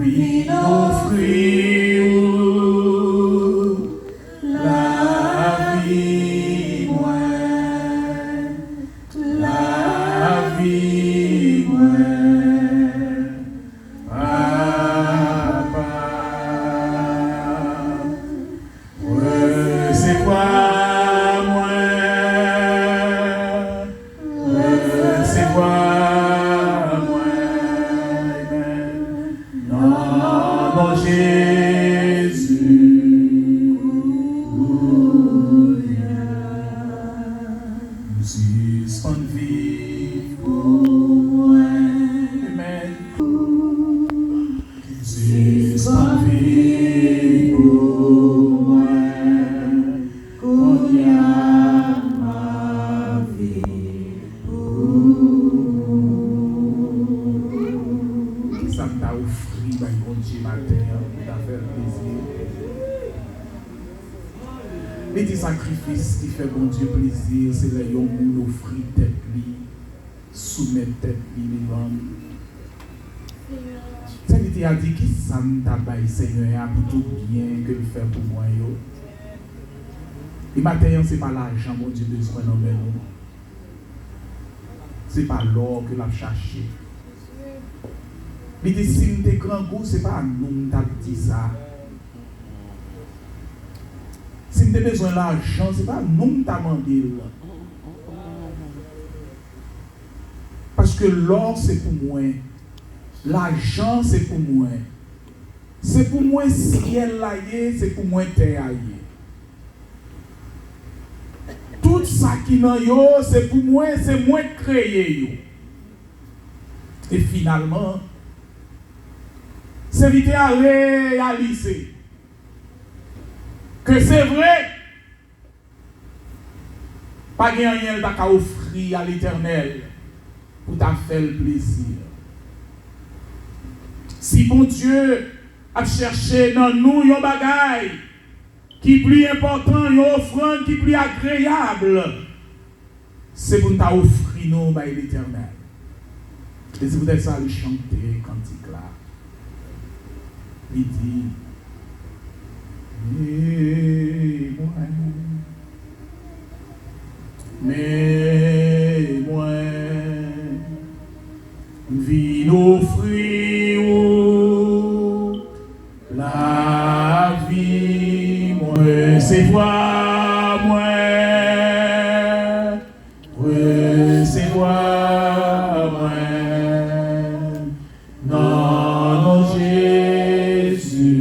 vin offrir la vie moi, la vie moi, papa, recevoir moi, recevoir moi, non, Jésus. Suspend vie pour moi, amen. Suspend vie pour moi, qu'on y a ma vie pour. Ça m'a offert par bon Dieu matin pour t'a faire plaisir. Les petits sacrifices qui fait bon Dieu plaisir, c'est les gens qui offrent tête li, soumettre tête li devant. C'est qui a dit qui ça m'a bail Seigneur pour tout bien que le fait pour moi yo. Et matin c'est pas l'argent mon Dieu besoin dans nous. C'est pas l'or que l'a cherché. Il dit si nous t'es grand goût, c'est pas nous t'a dit ça. Si nous avons besoin d'argent, ce n'est pas nous qui t'avons demandé. Parce que l'or, c'est pour moi. L'argent, c'est pour moi. C'est pour moi ciel là, c'est pour moi terre. Tout ça qui est yo, c'est pour moi, c'est moi qui créé. Et finalement, c'est vite à réaliser que c'est vrai, pas rien à offrir à l'Éternel pour t'a faire le plaisir. Si bon Dieu a cherché dans nous un bagage qui est plus important, une offrande qui est plus agréable, c'est pour t'a offrir nous à l'Éternel. Et c'est peut-être ça le chanter cantique là. Il dit mais moi, vin offrir la vie, moi, recevoir moi, recevoir moi, non, Jésus.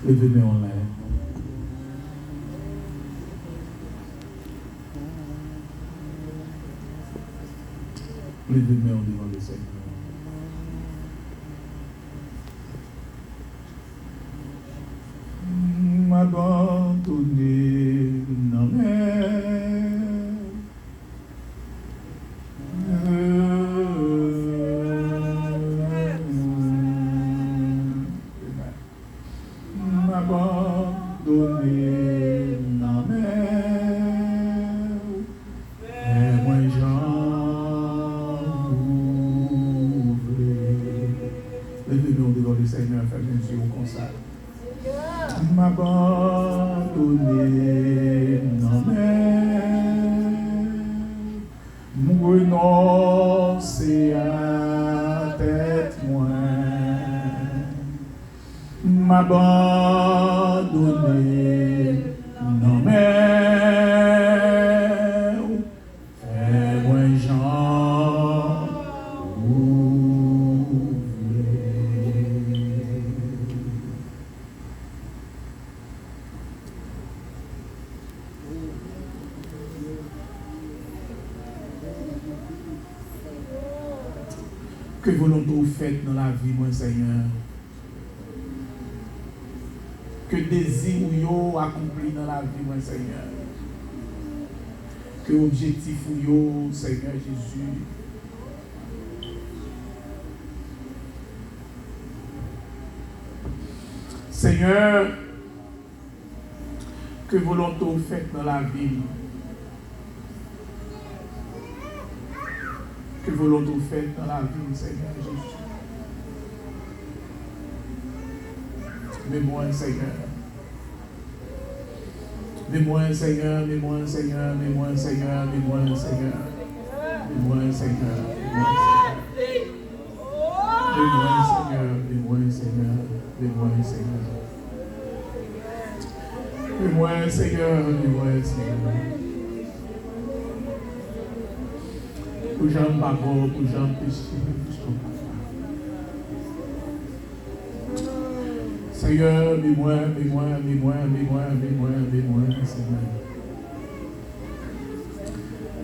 Levez-moi en l'air. Levez-moi devant le Seigneur. M'abandonner, non mais. M'abandonner, non mais. Moi j'en ouvre. Levez-nous devant le Seigneur, faites un Dieu comme ça. M'abandonner, non mais. Nous renoncer à tête moi. M'abandonner, non mais. Fais-moi j'en ouvre. Que volonté vous faites dans la vie, mon Seigneur. Que désir vous accompli dans la vie, mon Seigneur. Que objectif vous, Seigneur Jésus. Seigneur, que volonté vous faites dans la vie. Que volonté faite dans la vie, Seigneur Jésus. Mets-moi, Seigneur. Mets-moi, Seigneur, mets-moi, Seigneur, mets-moi, Seigneur, mets-moi, Seigneur. Mets-moi, Seigneur. Mets-moi, Seigneur. Mets-moi, Seigneur. Mets-moi, Seigneur. Mets-moi, Seigneur. Mets-moi, Seigneur. Pour j'aime pas bon, pour j'aime péché, Seigneur, mets-moi, Seigneur.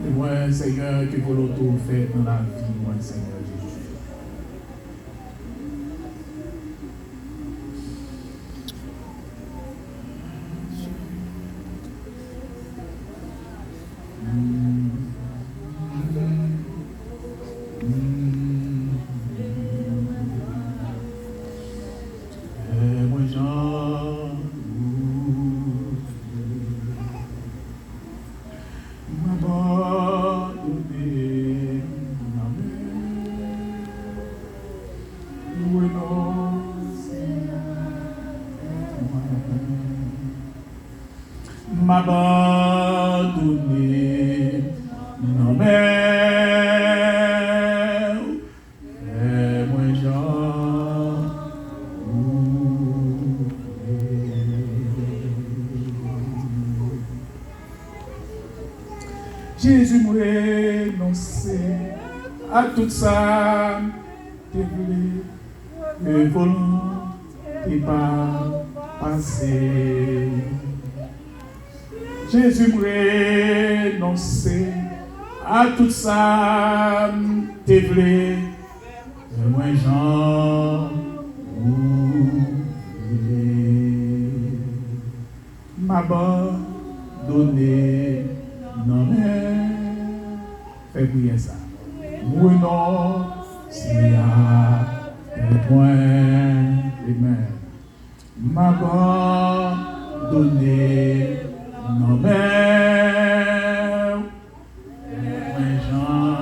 Mets-moi, Seigneur, que volonté fait dans la vie, moi, Seigneur Jésus. M'abandonner, non mais fais-moi Jean. Jésus m'a renoncé à tout ça, t'es voulu, le volant t'es pas passé. Jésus m'a renoncé à tout ça, t'es voulu, moi Jean. M'abandonner, non mais fais prier ça. Oui non, c'est à un point, amen. M'abandonner, non mais moi Jean.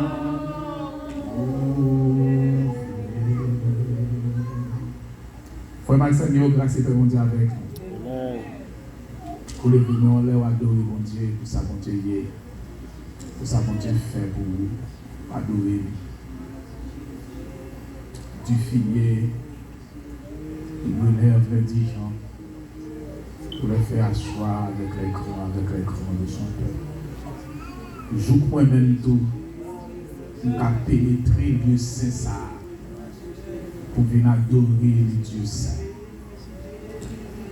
Frère Maxime, Dieu grâce et paix mon Dieu avec nous. Pour les vignes, leur adorer mon Dieu, pour ça mon Dieu est, pour ça mon Dieu fait pour vous, adorer du filier, il me lève les 10 gens, pour le faire asseoir avec les crans de son peuple. Joue moi-même tout, pour pénétrer le Dieu saint ça, pour venir adorer le Dieu saint.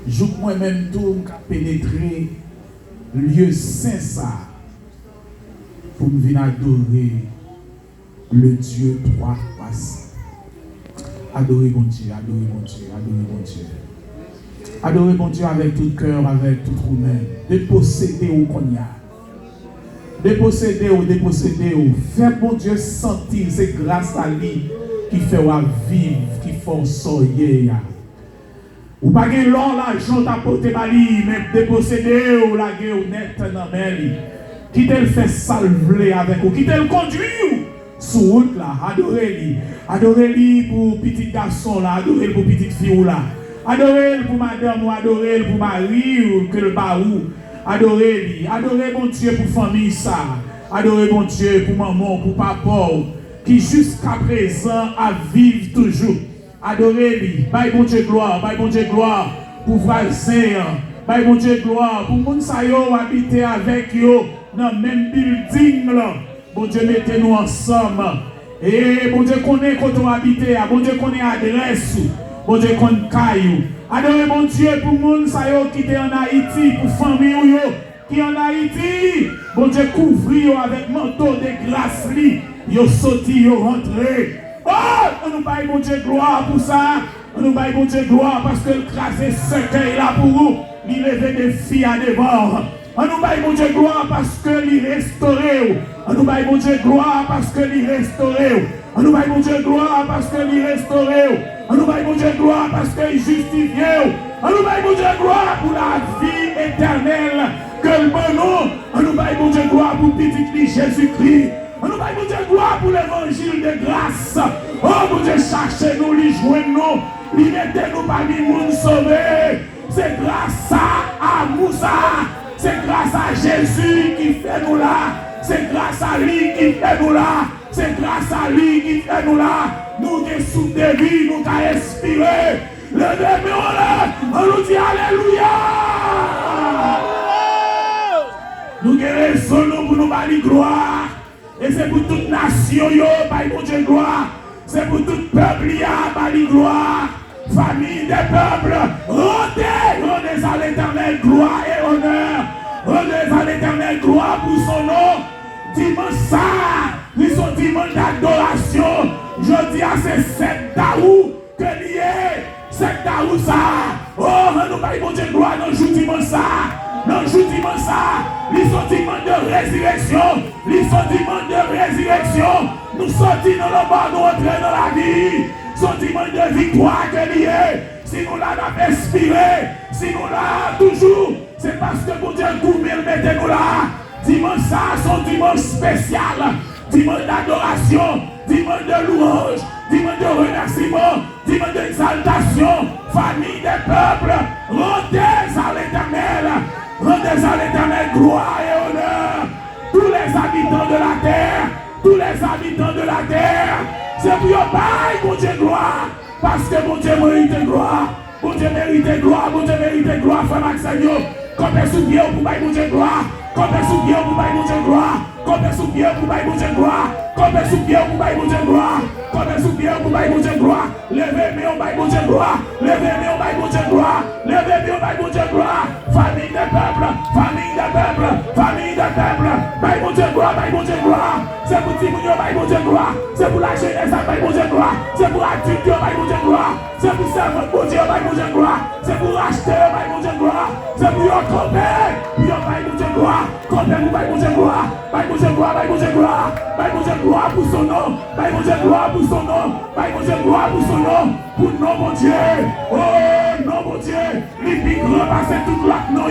Joue moi-même tout, pour pénétrer le lieu saint ça, pour venir adorer le Dieu trois passés. Adorez mon Dieu, adorez mon Dieu, adorez mon Dieu. Adorez mon Dieu avec tout cœur, avec toute roumain. Dépossédez au cognac. Dépossédez au. Faites mon Dieu sentir, c'est grâce à lui qui fait vivre, qui fait sortir. Ou pas que l'or, l'argent t'apporte mali, mais dépossédez ou la guerre net dans la qui te le fait salver avec vous, qui te le conduit sur route là, adorez-lui pour petit garçon là, adorez-le pour petite fille là, adorez-le pour madame ou adorez-le pour mari ou que le baou, adorez-lui, adorez mon Dieu pour famille ça, adorez mon Dieu pour maman, pour papa, qui jusqu'à présent a vivre toujours, adorez-lui, bye mon Dieu gloire pour voisin, bye mon Dieu gloire pour moun sa yo habiter avec yo dans même building là. Bon Dieu, mettez-nous ensemble. Et bon Dieu, connaît quand on habite. Bon Dieu, connaît adresse. Bon Dieu, connaît caillou. Adorez mon Dieu pour moun sa yo qui est en Haïti, pour famille ou yo qui en Haïti. Bon Dieu, couvrir avec manteau de grâce li. Yo sorti, yo rentré. Oh, on nous baille bon Dieu gloire pour ça. On nous baille bon Dieu gloire parce que le crasé cercueil là pour vous. Il lever des filles à dévore. On nous baille mon Dieu gloire parce que il restauré. On nous baille mon Dieu gloire parce que il restauré. On nous baille mon Dieu gloire parce que il restauré. On nous baille mon Dieu gloire parce qu'il justifié. On nous baille mon Dieu gloire pour la vie éternelle que le bon nom. On nous baille mon Dieu gloire pour petit Jésus-Christ. Nous baillons bon Dieu gloire pour l'évangile de grâce. Oh mon Dieu, cherchez-nous, lui joignez-nous, lui mettez-nous parmi les monde sauvés. C'est grâce à Moussa, c'est grâce à Jésus qui fait nous là. C'est grâce à lui qui fait nous là. C'est grâce à lui qui fait nous là. Nous qui sous des vies, nous qui inspiré. Le démon là, on nous dit Alléluia. Nous avons raison pour nous bâtir gloire. Et c'est pour toute nation, pour Dieu gloire. C'est pour tout peuple, bâtir gloire. Famille des peuples, rendez à l'Éternel gloire et honneur. Rendez à l'Éternel gloire pour son nom. Dimanche ça, ils sont dimanche d'adoration. Je dis à ces 7 taous que lié, 7 taous ça. Oh, nous baillons Dieu gloire dans le jour dimanche ça. Dans le jour dimanche ça, ils sont dimanche de résurrection. Ils sont dimanche de résurrection. Nous sortis dans le bas, nous entrons dans la vie. Sentiment de victoire que lié. Si nous l'avons inspiré, si nous l'avons toujours, c'est parce que mon Dieu couvre, mettez-nous là. Dimanche ça, son dimanche spécial, dimanche d'adoration, dimanche de louange, dimanche de remerciement, dimanche d'exaltation, famille des peuples, rendez à l'Éternel gloire et honneur. Tous les habitants de la terre, tous les habitants de la terre, c'est pour yon bail, mon Dieu gloire, parce que mon Dieu mérite gloire, mon Dieu mérite gloire, mon Dieu mérite gloire, frère Maxagno, comme est souvié pour bail, mon Dieu gloire, comme est souvié pour bail, mon Dieu gloire, comme est souvié pour bail, mon Dieu gloire, comme est souvié pour bail, mon Dieu gloire, comme est souvié pour bail, mon Dieu gloire, levez-moi au bail, mon Dieu gloire, levez-moi au bail, mon Dieu gloire, levez-moi au bail, mon Dieu gloire, famille des peuples, famille des peuples, famille des peuples, bail, mon Dieu gloire, bail, mon Dieu gloire, c'est pour Timounio, bail, mon Dieu gloire, c'est pour la jeunesse, bail, mon Dieu gloire, c'est pour adulte, bail, mon Dieu gloire, c'est pour servant, mon Dieu, bail, mon Dieu gloire, c'est pour acheter, bail, mon Dieu gloire, c'est pour yon camper, yon bail, mon Dieu gloire, camper, bail, mon Dieu gloire, bail, mon Dieu gloire, bail, mon Dieu gloire, bail, mon Dieu gloire pour son nom, bail, mon Dieu gloire pour son nom, bail, mon Dieu gloire pour son nom, pour nom, mon Dieu, oh, non, mon Dieu, les plus grands passer toute la nom,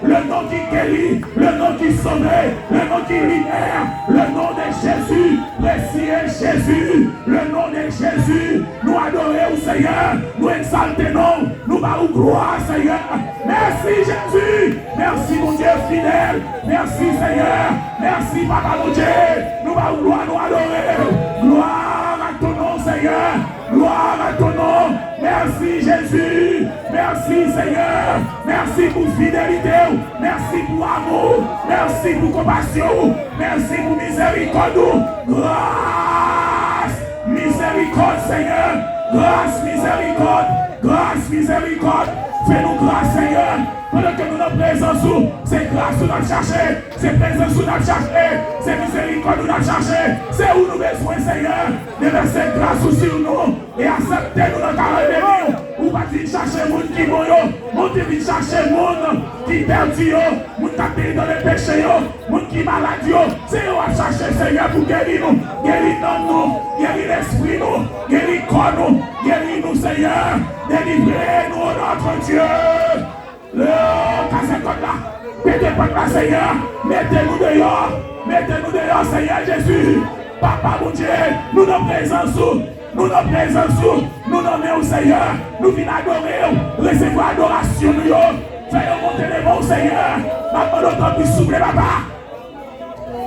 le nom qui guérit, le nom qui sauve, le nom qui libère, le nom de Jésus, précieux Jésus, le nom de Jésus, nous adorons au Seigneur, nous exaltons, nous battons gloire, Seigneur. Merci Jésus, merci mon Dieu fidèle, merci Seigneur, merci Papa mon Dieu, nous battons gloire, nous adorons, gloire à ton nom Seigneur, gloire à ton nom, merci Jésus, merci Seigneur, merci pour fidélité, merci pour amour, merci pour compassion, merci pour miséricorde, grâce, miséricorde Seigneur, grâce, miséricorde, grâce, miséricorde, fais-nous grâce Seigneur, pendant que nous sommes présents, c'est grâce que nous avons cherché, c'est présence que nous avons cherché, c'est miséricorde que nous avons cherché, c'est où nous avons besoin Seigneur, de verser grâce sur nous et accepter nous dans la rébellion. Ou pas venir chercher les gens qui vont, ou venir chercher les gens qui perdent, les gens qui perdent dans les péchés, les gens qui sont malades, c'est eux à chercher Seigneur pour guérir nous, guérir nous, guérir l'esprit nous, guérir le corps nous, guérir nous Seigneur, délivrez-nous notre Dieu. Le casse-côte là, mettez-vous là Seigneur, mettez-nous dehors Seigneur Jésus, Papa mon Dieu, nous sommes présents nous sommes présents nous nommons au Seigneur, nous venons adorer, recevoir adoration, faisons monter les mains au Seigneur, papa tant pis souffler papa,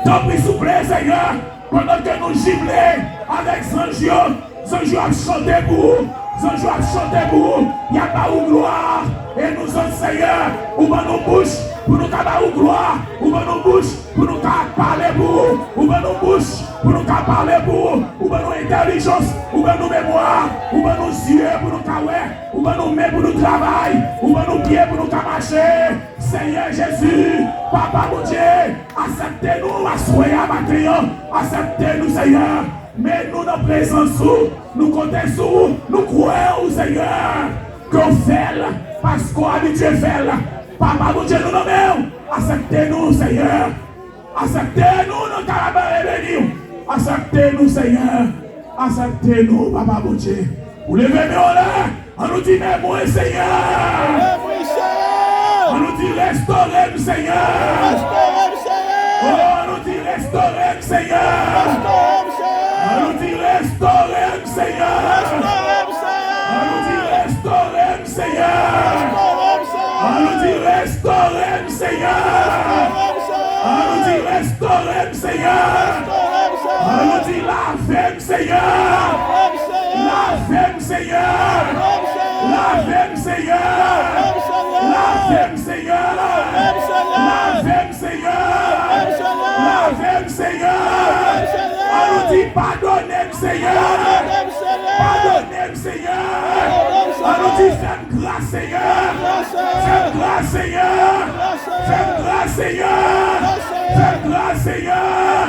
tant pis souffler Seigneur, pendant que nous giblons avec Sanjio a chanté pour vous, Sanjio a chanté pour vous, il n'y a pas de gloire, et nous sommes Seigneur, ouvrons nos bouches, pour nous avoir gloire, ouvrons nos bouches, pour nous parler pour vous, ouvrons nos bouches, pour nous parler pour vous, ouvrons nos intelligence, ouvrons nos mémoires, ouvrons nos yeux pour nous caouer, ouvrons nos mains pour nous travailler, ouvrons nos pieds pour nous marcher, Seigneur Jésus, Papa mon Dieu, acceptez-nous, assoyez à matin, acceptez-nous Seigneur, mais nous nos présence, nous comptons sur vous, nous croyons Seigneur, qu'on fait, parce qu'on a habitué faire. Papa, mon Dieu, nous nommons. Acceptez-nous, Seigneur. Acceptez-nous, nos carabins bénis. Acceptez-nous, Seigneur. Acceptez-nous, Papa, mon Dieu. Vous levez là. On nous dit, mais moi, Seigneur. On nous dit, restaurez-nous, Seigneur. Oh, on nous dit, restaurer, Seigneur. On nous dit restaurer, Seigneur. On nous dit restaurer, Seigneur. On nous dit restaurer, Seigneur. On nous dit restaurer, Seigneur. On nous dit lavez, Seigneur. Lavez, Seigneur. Lavez, Seigneur. Lavez, Seigneur. Lavez, Seigneur. Lavez, Seigneur. On nous dit pardonnez, Seigneur. Pardonnez, Seigneur. On nous dit faites grâce, Seigneur. Faites grâce, Seigneur. Faites grâce, Seigneur. Faites grâce, Seigneur.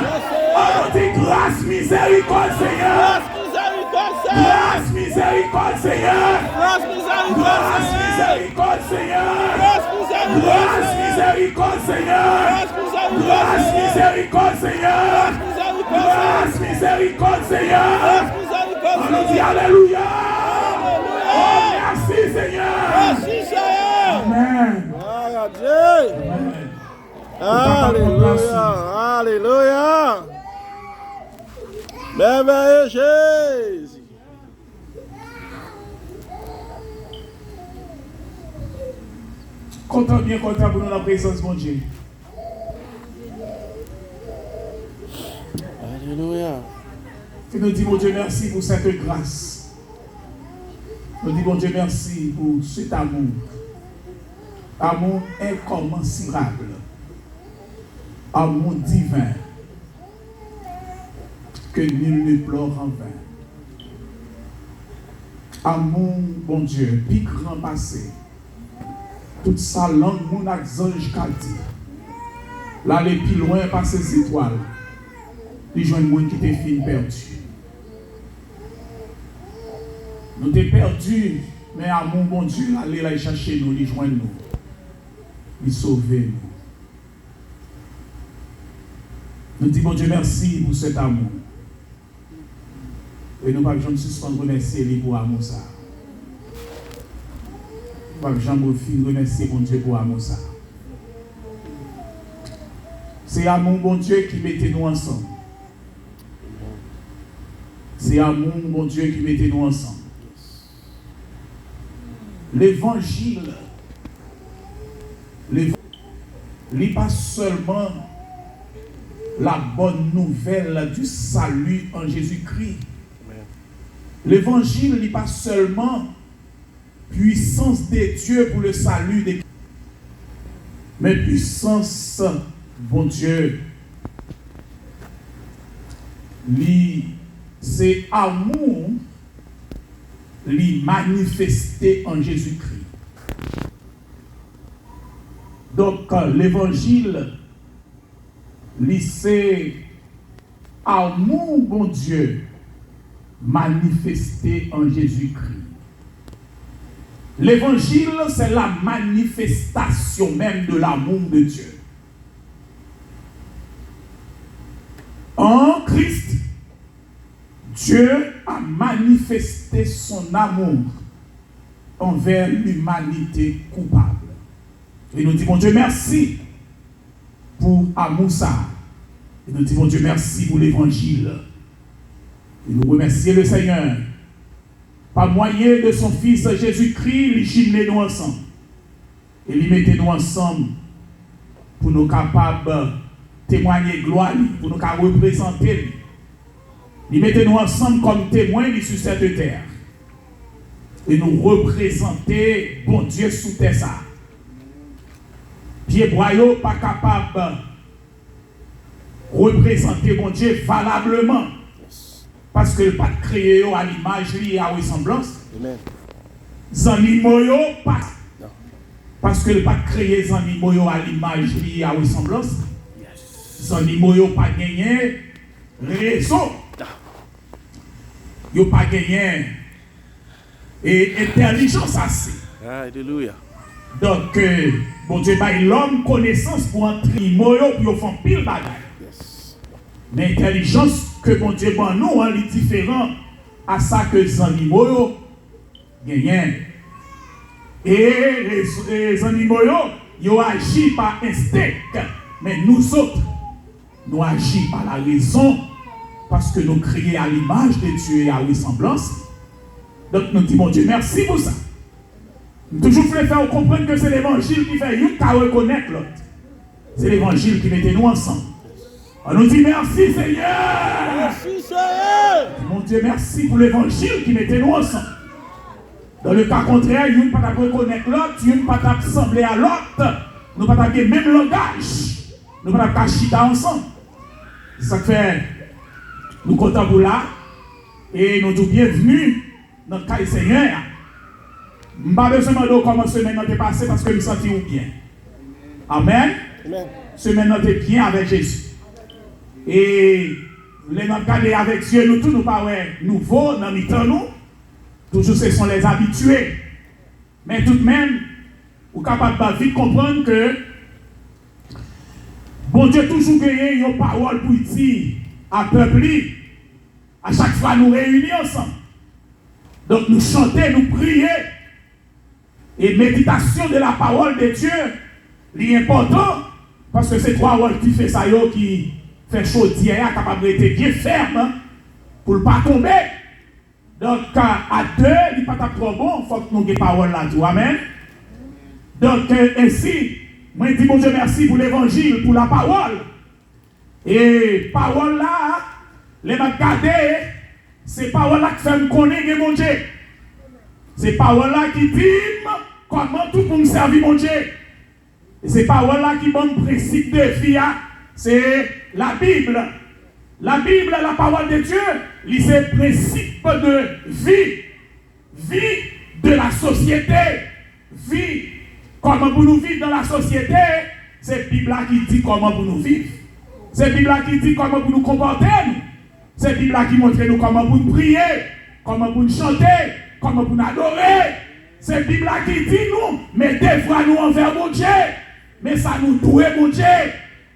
On nous dit grâce, miséricorde, Seigneur. Grâce, miséricorde, Seigneur. Grâce, miséricorde, Seigneur. Grâce, miséricorde, Seigneur. Grâce, miséricorde, Seigneur. Grâce, miséricorde, Seigneur. On nous dit Alléluia. Oh, merci, Seigneur. Merci, Seigneur. Amen. Alléluia. Alléluia. Merveilleux Jésus. Content, bien content pour nous la présence de mon Dieu. Alléluia. Et nous disons, mon Dieu, merci pour cette grâce. Nous disons, mon Dieu, merci pour cet amour. Amour incommensurable. Amour divin. Que nul ne pleure en vain. Amour, bon Dieu, plus grand passé. Toute sa langue, mon ange qu'a dit. Là, aller plus loin par ces étoiles. Les gens qui étaient fin perdus. Nous t'es perdus, mais amour, bon Dieu, aller là chercher nous, les joindre nous. Les sauver nous. Nous disons, bon Dieu, merci pour cet amour. Et nous ne pouvons pas suspendre remercier lui pour amour ça. Nous ne pouvons pas remercier bon Dieu pour amour ça. C'est amour, bon Dieu, qui mettait nous ensemble. C'est amour, bon Dieu, qui mettait nous ensemble. L'évangile n'est pas seulement la bonne nouvelle du salut en Jésus-Christ. L'évangile n'est pas seulement puissance de Dieu pour le salut des mais puissance, bon Dieu, c'est amour manifesté en Jésus-Christ. Donc l'évangile, c'est amour, bon Dieu, manifesté en Jésus-Christ. L'évangile, c'est la manifestation même de l'amour de Dieu. En Christ, Dieu a manifesté son amour envers l'humanité coupable. Et nous disons, Dieu, merci pour amour ça. Et nous disons, Dieu, merci pour l'évangile. Et nous remercions le Seigneur. Par moyen de son Fils Jésus-Christ, il jumelait nous ensemble. Et il mettait nous ensemble pour nous capables de témoigner gloire, pour nous représenter. Il mettait nous ensemble comme témoins sur cette terre. Et nous représenter bon Dieu sous terre ça. Pied boyau pas capable de représenter bon Dieu valablement. Parce que le pas créé à l'image et à ressemblance. Zanimoyo pas. Parce que le pas créé Zanimoyo à l'image et à ressemblance. Zanimoyo pas gagné raison. Yo pas gagné et intelligence assez. Alléluia. Donc bon Dieu bah l'homme connaissance pour entrer moyo pour faire pile bagaille. Mais l'intelligence que bon Dieu ban nous est différent à ça que les animaux gagnent. Et les animaux ils agissent par instinct. Mais nous autres, nous agissons par la raison, parce que nous créons à l'image de Dieu et à ressemblance. Donc nous disons, mon Dieu, merci pour ça. Nous toujours voulons faire comprendre que c'est l'évangile qui fait une qu'à reconnaître l'autre. C'est l'évangile qui mettait nous ensemble. On nous dit merci Seigneur. Merci Seigneur. Mon Dieu, merci pour l'évangile qui mettait nous ensemble. Dans le cas contraire, il n'y a pas de reconnaître l'autre, il n'y a pas d'assembler à l'autre, nous ne pas le même langage, nous ne pas de chita ensemble. Ça fait, nous comptons pour là, et nous sommes bienvenus dans le cas du Seigneur. Je ne pas besoin de demander comment semaine est passée parce que nous sentons bien. Amen. Amen. Semaine est bien avec Jésus. Et les nous garder avec Dieu, nous tous nous pas nouveaux dans le temps nous. Toujours ce sont les habitués. Mais tout de même, vous êtes capable de vite comprendre que bon Dieu toujours gagné une parole pour dire à peuple. À chaque fois nous réunir ensemble. Donc nous chanter, nous prier. Et méditation de la parole de Dieu, c'est important. Parce que c'est trois paroles qui fait ça, qui fait chaud, capable d'être bien ferme pour ne pas tomber. Donc, à deux, il n'est pas trop bon, il faut que nous ayons des paroles là-dessus. Amen. Donc, ainsi, moi, je dis, bon Dieu, merci pour l'évangile, pour la parole. Et parole là, les m'a gardé, c'est parole là qui fait me connaître mon Dieu. C'est parole là qui dit comment tout pour me servir mon Dieu. Et c'est parole là qui donne principe de vie, c'est la Bible. La Bible, la parole de Dieu, c'est le principe de vie. Vie de la société. Vie. Comment pour nous vivre dans la société, c'est la Bible qui dit comment pour nous vivre. C'est la Bible qui dit comment pour nous comporter. C'est la Bible qui montre nous comment pour nous prier, comment pour nous chanter, comment pour nous adorer. C'est la Bible qui dit nous, mettez foi nous envers mon Dieu, mais ça nous doit mon Dieu.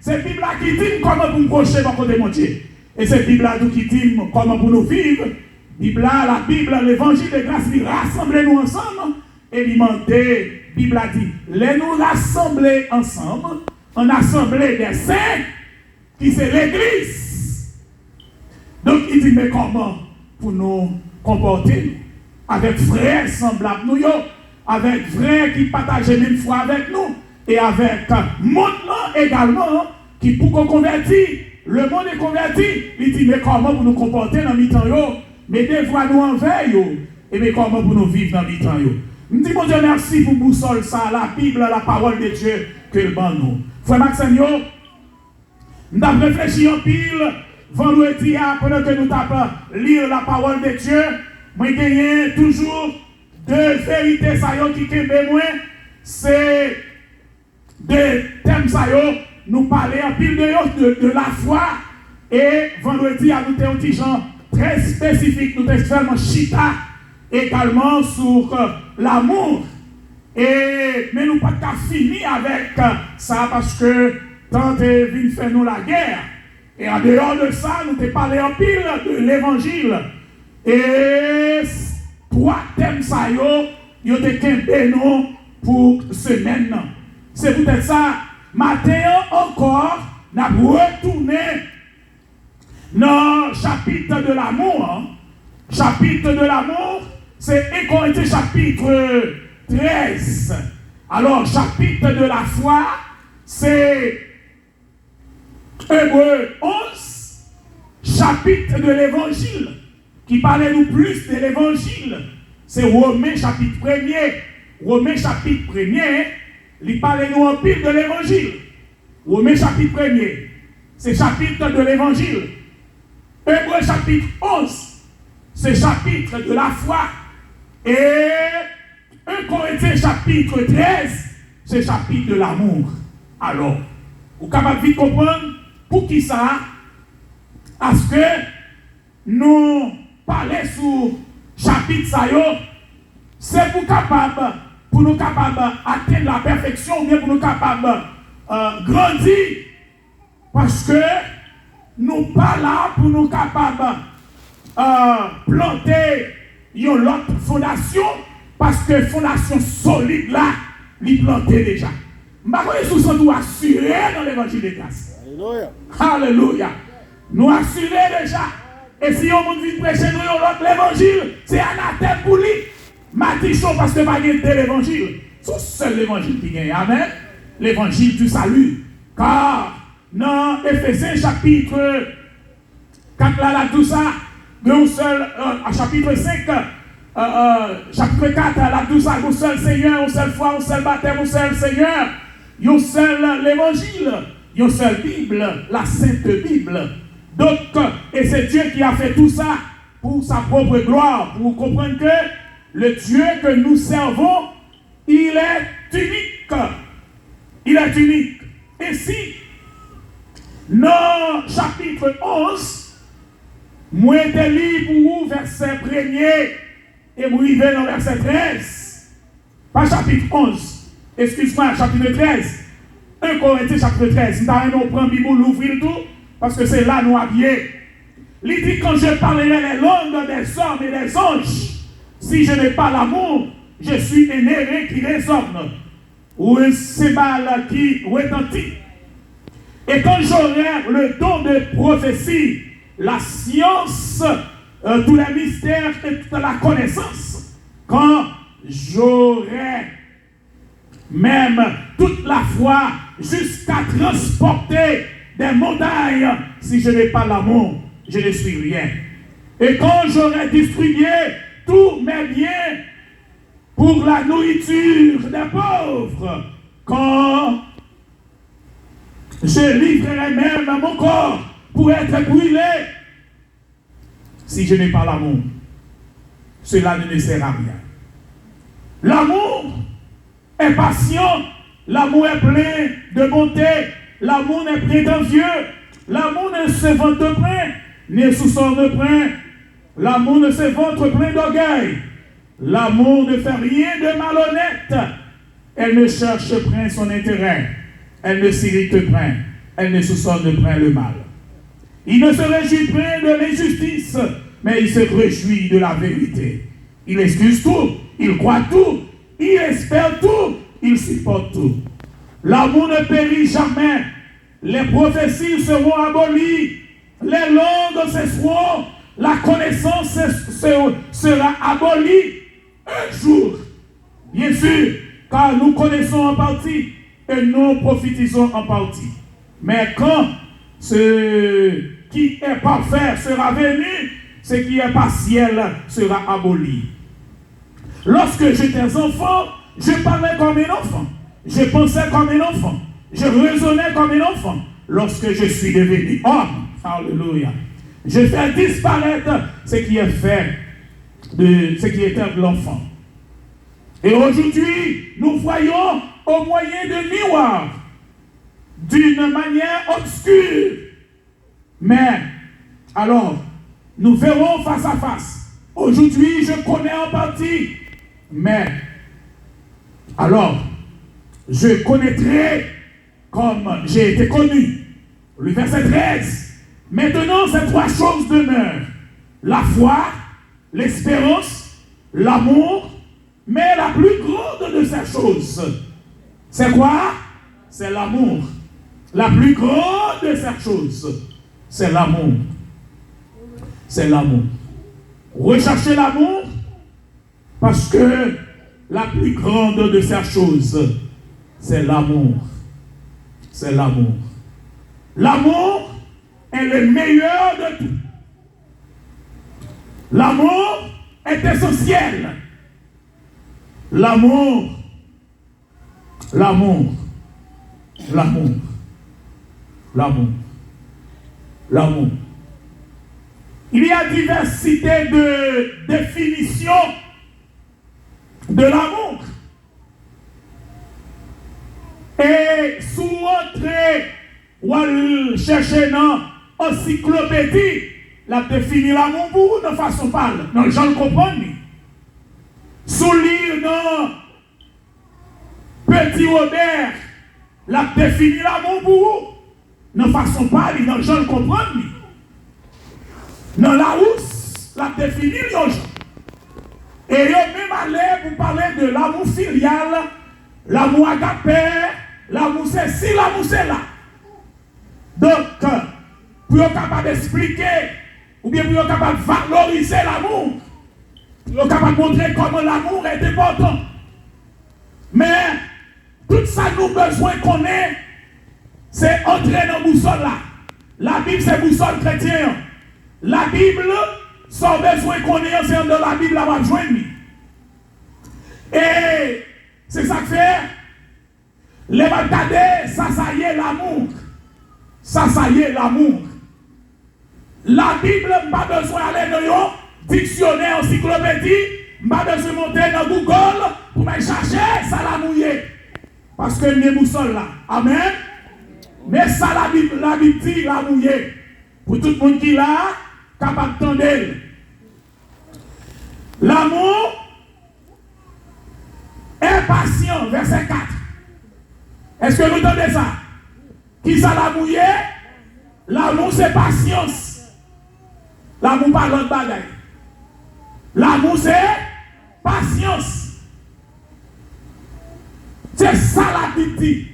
C'est la Bible qui dit comment pour nous procher par côté mon Dieu. Et c'est la Bible qui dit comment pour nous vivre. La Bible, l'évangile de grâce, il rassemble nous ensemble. Et la Bible a dit, les nous rassembler ensemble, en assemblée des saints, qui c'est l'église. Donc il dit, mais comment pour nous comporter avec frères semblables nous, avec frères qui partagent une foi avec nous, et avec monde également, qui pour qu'on convertit. Le monde est converti. Il dit, mais comment pour nous comporter dans le temps, mais des fois nous envers, et mais comment pour nous vivre dans le temps. Je dis, mon Dieu, merci pour boussole ça, la Bible, la parole de Dieu, que le bon nous. Frère Maxime, nous avons réfléchi en pile, vendredi, pendant que nous avons lire la parole de Dieu, moi, j'ai toujours deux vérités, ça qui sont moins, c'est des thèmes, ça nous parler en pile de la foi. Et vendredi, à nous un petit genre très spécifique, nous avons seulement chita également sur l'amour. Mais nous pas fini avec ça parce que tant est venu faire nous la guerre. Et en dehors de ça, nous avons parlé en pile de l'évangile. Et trois thèmes ça yo te kempe nous pour semaine. C'est peut-être ça. Matin encore, nous avons retourné dans le chapitre de l'amour. Chapitre de l'amour, c'est 1 Corinthiens chapitre 13. Alors, chapitre de la foi, c'est Hébreux 11. Chapitre de l'évangile, qui parlait nous plus de l'évangile, c'est Romains chapitre 1er. Romains chapitre 1er, il parle nous en pile de l'évangile. Romains chapitre 1er, c'est chapitre de l'évangile. Hébreux chapitre 11, c'est chapitre de la foi. Et 1 Corinthiens chapitre 13, c'est chapitre de l'amour. Alors, vous êtes capable de vite comprendre pour qui ça, parce que nous parlons sur chapitre ça, c'est pour nous capables d'atteindre la perfection, ou bien pour nous capables de grandir. Parce que nous pas là pour nous capables planter une autre fondation, parce que fondation solide là, l'y planter déjà. Nous sommes assurés dans l'évangile de grâce. Alléluia. Alléluia. Nous assurés déjà. Et si on vient prêcher nous l'autre l'évangile, c'est anathème pour lui. Matichon parce que pas de l'évangile. C'est seul l'évangile qui gagne. Amen. L'évangile du salut. Car dans Éphésiens chapitre 4 là tout ça, un seul chapitre 5 chapitre 4 là tout ça, un seul Seigneur, une seule foi, un seul baptême, un seul Seigneur, un seul l'évangile, une seule Bible, la Sainte Bible. Donc, et c'est Dieu qui a fait tout ça pour sa propre gloire, pour comprendre que le Dieu que nous servons, il est unique. Il est unique. Ainsi, dans chapitre 11, moi je lis pour vous verset 1er et vous arrivez dans verset 13. Pas chapitre 11, excuse-moi, chapitre 13. 1 Corinthiens chapitre 13. Nous allons prendre la Bible, l'ouvrir tout, parce que c'est là nous habillés. Il dit quand je parlerai les langues des hommes et des anges, si je n'ai pas l'amour, je suis un éré qui résonne, ou un cébal qui retentit. Et quand j'aurai le don de prophétie, la science, tous les mystères et toute la connaissance, quand j'aurai même toute la foi jusqu'à transporter des montagnes, si je n'ai pas l'amour, je ne suis rien. Et quand j'aurai distribué tous mes biens pour la nourriture des pauvres, quand je livrerai même mon corps pour être brûlé, si je n'ai pas l'amour, cela ne me sert à rien. L'amour est patient, l'amour est plein de bonté, l'amour n'est prétentieux, l'amour ne se vante plein, ne soupçonne plein, l'amour ne se vante plein d'orgueil, l'amour ne fait rien de malhonnête, elle ne cherche point son intérêt, elle ne s'irrite point, elle ne soupçonne point le mal. Il ne se réjouit point de l'injustice, mais il se réjouit de la vérité. Il excuse tout, il croit tout, il espère tout, il supporte tout. L'amour ne périt jamais. Les prophéties seront abolies, les langues cesseront, la connaissance sera abolie un jour. Bien sûr, car nous connaissons en partie et nous prophétisons en partie. Mais quand ce qui est parfait sera venu, ce qui est partiel sera aboli. Lorsque j'étais enfant, je parlais comme un enfant. Je pensais comme un enfant. Je raisonnais comme un enfant. Lorsque je suis devenu homme, alléluia, je fais disparaître ce qui est fait de ce qui était de l'enfant. Et aujourd'hui, nous voyons au moyen de miroirs, d'une manière obscure. Mais, alors, nous verrons face à face. Aujourd'hui, je connais en partie. Mais, alors, je connaîtrai comme j'ai été connu. Le verset 13. Maintenant, ces trois choses demeurent. La foi, l'espérance, l'amour. Mais la plus grande de ces choses, c'est quoi? C'est l'amour. La plus grande de ces choses, c'est l'amour. C'est l'amour. Recherchez l'amour parce que la plus grande de ces choses, c'est l'amour. C'est l'amour. L'amour est le meilleur de tout. L'amour est essentiel. L'amour, l'amour, l'amour, l'amour, l'amour. Il y a diversité de définitions de l'amour. Et sous entrée, ou à chercher dans l'encyclopédie, la définir l'amour pour vous de façon pâle. Non, j'en comprends. Sous lire dans Petit Robert, la définir l'amour pour vous de façon pâle. Non, j'en comprends. Dans la housse, la définir les gens. Et ils ont même allé pour parler de l'amour filial, l'amour agapé, l'amour c'est si, l'amour c'est là. Donc, pour être capable d'expliquer, ou bien pour être capable de valoriser l'amour, pour être capable de montrer comment l'amour est important. Mais, tout ça nous besoin qu'on ait, c'est entrer dans la boussole là. La Bible, c'est boussole chrétien. La Bible, sans besoin qu'on ait, c'est dans la Bible, là, on va joindre. Et c'est ça que fait. Les batailles, ça y est l'amour. Ça y est l'amour. La Bible, pas besoin d'aller dans un dictionnaire, encyclopédie, pas besoin de monter dans Google pour me chercher ça la mouiller. Parce que nous boussole là. Amen. Mais ça la Bible dit la mouiller. Pour tout le monde qui l'a, capable d'entendre. L'amour est patient, verset 4. Est-ce que vous entendez ça? Qui ça la mouillé? L'amour c'est patience. L'amour pas l'autre bagaille. L'amour c'est patience. C'est ça la Bible dit.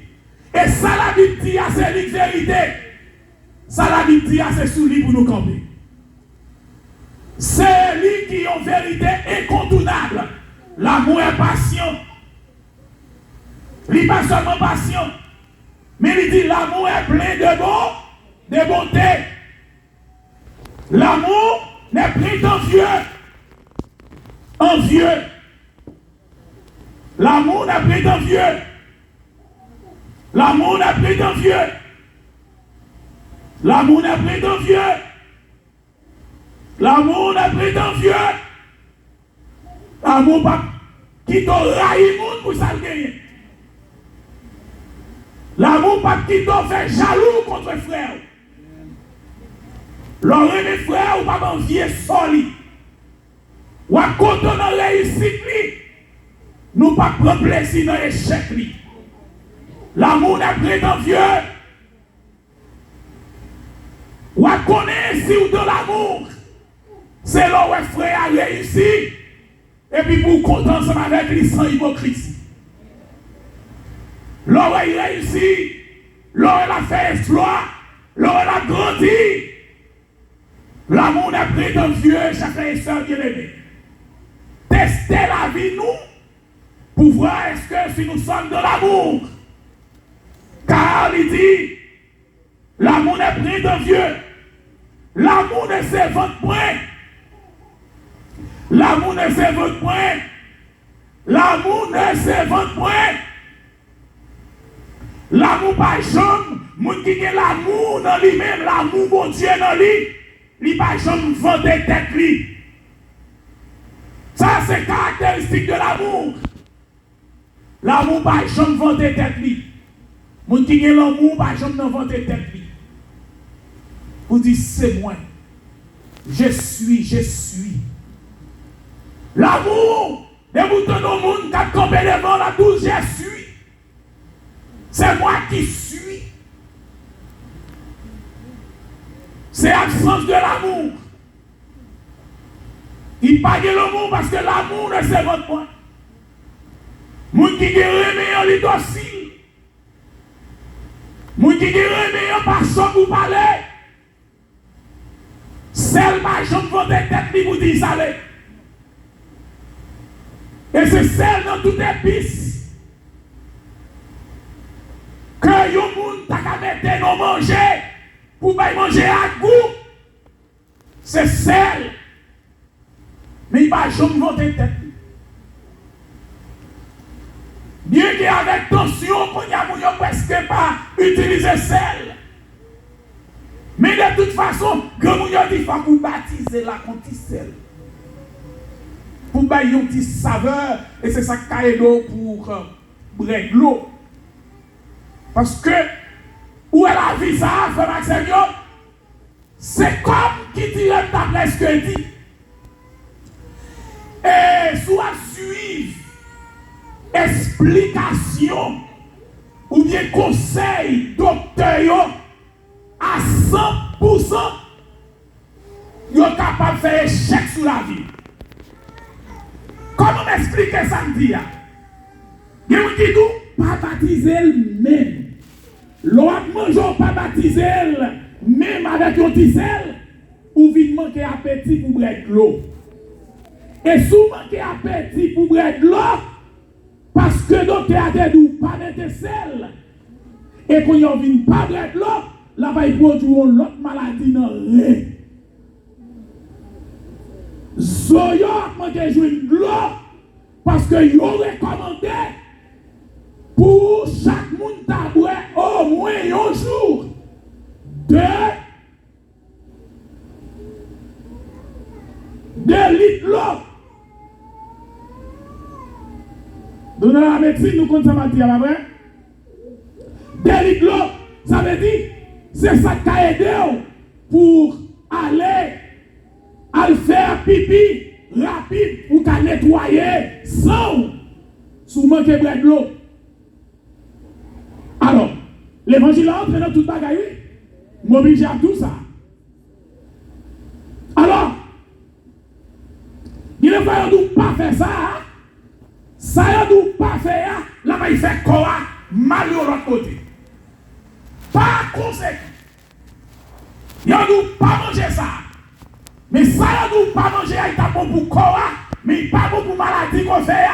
Et ça la Bible dit, c'est une vérité. Ça la Bible dit, c'est sous lui pour nous camper. C'est lui qui a une vérité incontournable. L'amour est patient. Il n'est pas seulement patient, mais il dit l'amour est plein de bonté. L'amour n'est plus envieux. Envieux. L'amour n'est plus envieux. L'amour n'est plus envieux. L'amour n'est plus envieux. L'amour n'est plus envieux. L'amour pas qui te raille pour ça le gagner. L'amour pas qui te fait jaloux contre frère. L'oreille mes frères ou pas envier soli. Ou à côté dans réussite li. Nous pas prendre plaisir dans l'échec li. L'amour n'est plus envieux. Ou à connaître si ou de l'amour. C'est là où frère a réussi. Et puis pour compter ensemble avec lui sans hypocrisie. Là où il réussit, là où il a fait exploit, là où il a grandi. L'amour n'est plus envieux, chers frères et sœurs bien-aimés. Testez la vie, nous, pour voir est-ce que si nous sommes de l'amour. Car il dit, l'amour n'est plus envieux. L'amour ne s'évente point. L'amour ne s'évente point. L'amour ne s'évente point. L'amour pas jamais, moun qui a l'amour dans lui-même, l'amour bon Dieu dans lui, il pas jamais vanter tête lui. Ça c'est caractéristique de l'amour. L'amour pas jamais vanter tête lui. Moun qui a l'amour pas jamais vanter tête lui. Vous dites c'est moi. Je suis. L'amour, des boutons au monde qui a campé devant la douce, je suis. C'est moi qui suis. C'est l'absence de l'amour. Il pague l'amour parce que l'amour ne s'évente pas. Moun qui remet en lit docile. Moun qui remet en passant pour parler. Seulement, je me des têtes pour dire ça. Et c'est celle dans toutes les pistes. Que yon moun ta ka mette non manger pour pas manger à goût. C'est sel. Mais il va jamais monter tête. Bien qu'avec tension, qu'on y a presque pas utiliser sel. Mais de toute façon, quand vous dit qu'il faut baptiser la contre sel. Pour bailler une petite saveur, et c'est ça qu'il d'eau pour brûler l'eau. Parce que, où est la vie ça, frère Maxime, c'est comme qui tire ta presque dit. Et soit suivre explication ou bien conseil docteur à 100%, vous êtes capable de faire échec sur la vie. Comment m'expliquer ça me dit? Il y a qui dit pas baptisé même. L'autre mange pas baptisé même avec un ticelle, ou vient manquer appétit pour boire de l'eau. Et si vous manquez appétit pour boire de l'eau, parce que docteur a dit pas mettre sel, et qu'on y a vient pas boire de l'eau, là va y produire l'autre maladie dans le Zoyo a manqué jouer de l'eau, parce que yo recommandé pour chaque monde à boire au moins un jour. 2 litres d'eau. Dans la médecine, nous connaissons ça matière, pas vrai? 2 litres d'eau, ça veut dire, c'est ça qui a aidé pour aller faire pipi rapide pour qu'à nettoyer sans sous manquer de l'eau. Alors, l'évangile entre dans toute bagaille, m'oblige à tout ça. Alors, il ne faut pas faire ça. Ça ne doit pas faire. Là, il fait quoi? Mal de l'autre côté. Par conséquent, il ne doit pas manger ça. Mais ça ne doit pas manger, il est bon pour quoi? Mais il n'est pas bon pour maladie qu'on fait.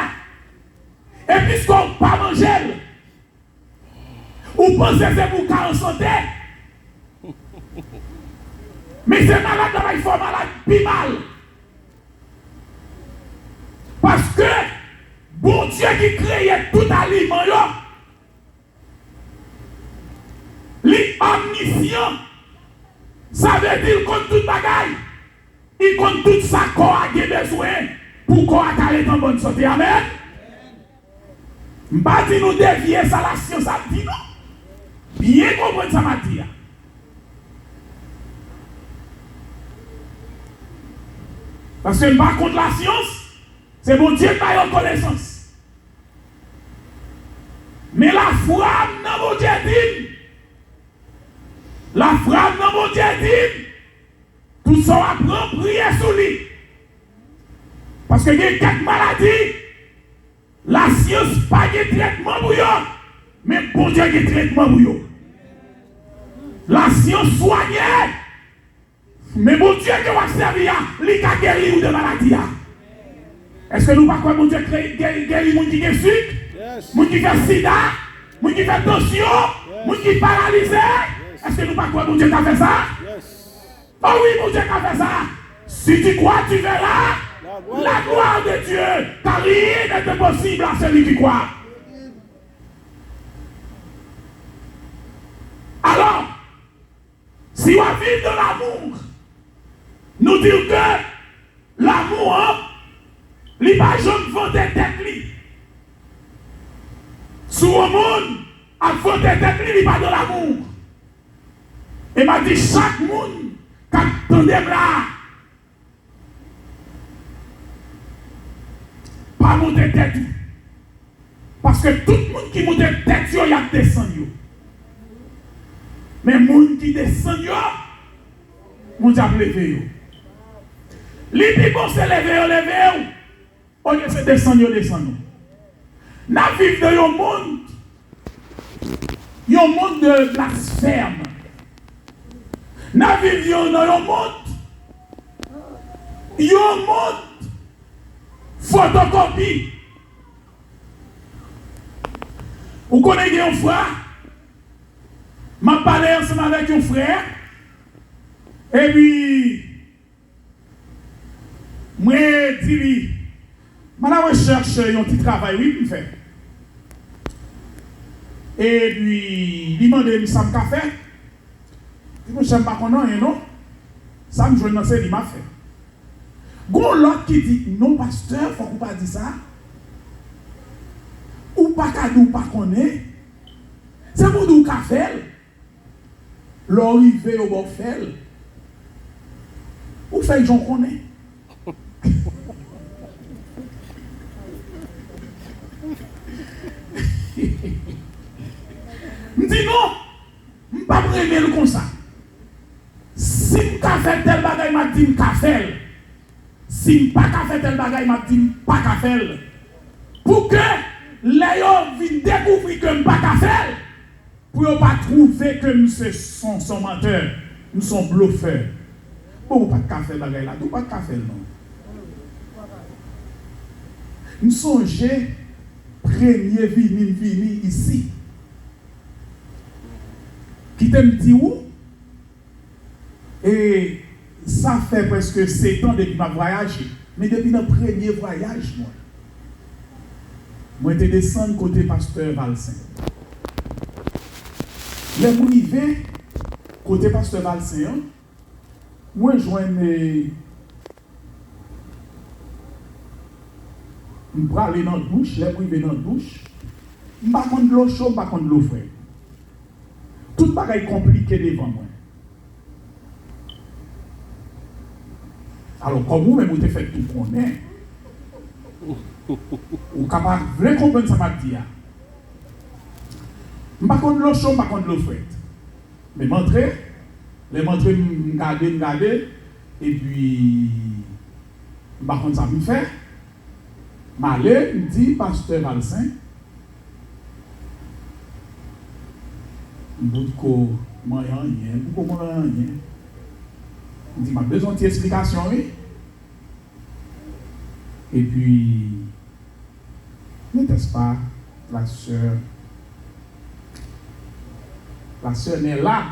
Et puisqu'on ne peut pas manger, ou pensez que c'est pour qu'à en santé. Mais c'est malade, il faut malade, plus mal. Parce que, bon Dieu qui créait tout aliment, il est omniscient. Ça veut dire qu'il compte toute bagaille. Il compte tout ça qu'on a besoin pour qu'on ait en bonne santé. Amen. Je ne vais pas dire nous dévier ça, la science a dit non. Bien comprendre ça, Mathia. Parce que pas contre la science, c'est bon Dieu qui a une connaissance. Mais la foi, non, mon Dieu dit. La foi, non, mon Dieu dit. Tout ça apprend, prier sur lui. Parce que il y a quelques maladies. La science pas de traitement pour eux. Mais bon Dieu, il y a traitement pour eux. La science soigne. Mais bon Dieu qui va servir, il a guéri ou de maladie. Est-ce que nous ne pas quoi bon Dieu guérit les gens qui ont sucre, les gens qui font sida, les gens qui font tension, les gens qui sont paralysés? Est-ce que nous ne pas quoi bon Dieu qui a fait ça? Oh oui, bon Dieu qui a fait ça. Si tu crois, tu verras la gloire de Dieu. Car rien n'est possible à celui qui croit. Alors, si on vit de l'amour, nous disons que l'amour, il n'est pas jamais voté tête. Sous le monde, à voter tête, il n'est pas de l'amour. Et m'a dit chaque monde, quand on est là, pas monter tête. Parce que tout le monde qui monte tête, il y a descendu. Mais les gens qui descendent, mon Dieu a levé. Les people se lever. On se descend. Nous vivons dans un monde de blasphème. Nous vivons dans un monde photocopie. Vous connaissez un frère? Je parlé ensemble avec un frère. Et puis, moi, je dis, je cherche un petit travail, oui, pour faire. Et puis, il m'a demandé ça m'a fait. Je ne sais pas comment non. Ça me joue dans ce qu'il m'a fait. Gon l'autre qui dit, non, pasteur, il ne faut pas dire ça. Ou pas qu'à nous pas connaître. C'est pour nous qu'à faire. L'arrivée au bord-fel. Ou fait j'en connais. Je dis non, je ne peux pas me comme ça. Si je ne fais tel bagage, je dis que je fais. Si je ne fais pas tel bagage, je dis pas faire. Pour que les gens viennent découvrir que je ne pas qu'à faire, pour ne pas trouver que nous sommes menteurs, nous sommes bluffeurs. Bon, pas de café là, tout pas de café non. Nous songeons premier vini ici. Qui t'aime dit où? Et ça fait presque 7 ans depuis ma voyage. Mais depuis notre premier voyage, moi j'étais descendu côté pasteur Valsin. Les arrivé côté pasteur Valsin, moi je vais aller dans la douche, les arrivé dans la douche, je ne vais pas de l'eau chaude, je ne vais pas de l'eau fraîche. Tout bagaille compliqué devant moi. Alors, comme vous-même, vous avez fait tout connaître, vous êtes capable de comprendre ça m'a dit. Je ne vais pas de l'eau chaude, je ne vais pas de l'eau fraîche. Mais les montrer, me garder, et puis, je ne vais pas de ça me faire. M'aller, me dit, pasteur Valsin, je dis que je n'ai rien. Il dit, j'ai besoin d'une explication, oui. Et puis, n'était-ce pas la sœur Nella?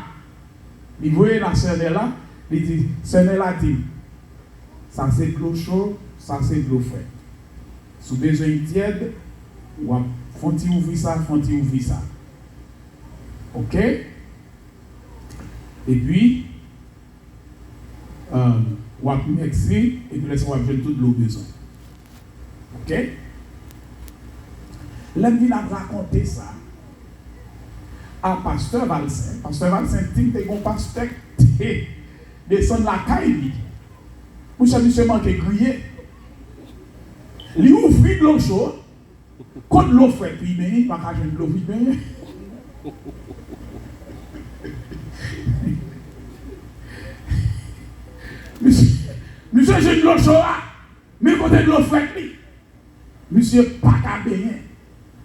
Il voyait la sœur Nella, il dit, sœur Nella dit, ça c'est de l'eau chaude, ça c'est de l'eau fraîche. Si vous avez besoin de tiède, faut-il ouvrir ça. Ok? Et puis, on va m'exprimer et puis laissez-moi faire toute l'eau besoin. Ok? L'homme vient raconter ça à pasteur Valsin. Pasteur Valsin dit que un pasteur qui descend la caille. Vous savez seulement qu'il grillé. Il ouvre de l'eau chaude. Quand l'eau fraîche, il ne va pas de l'eau fraîche. Monsieur, j'ai de l'eau chaude, mais côté de l'eau fraîche, monsieur, pas qu'à baigner.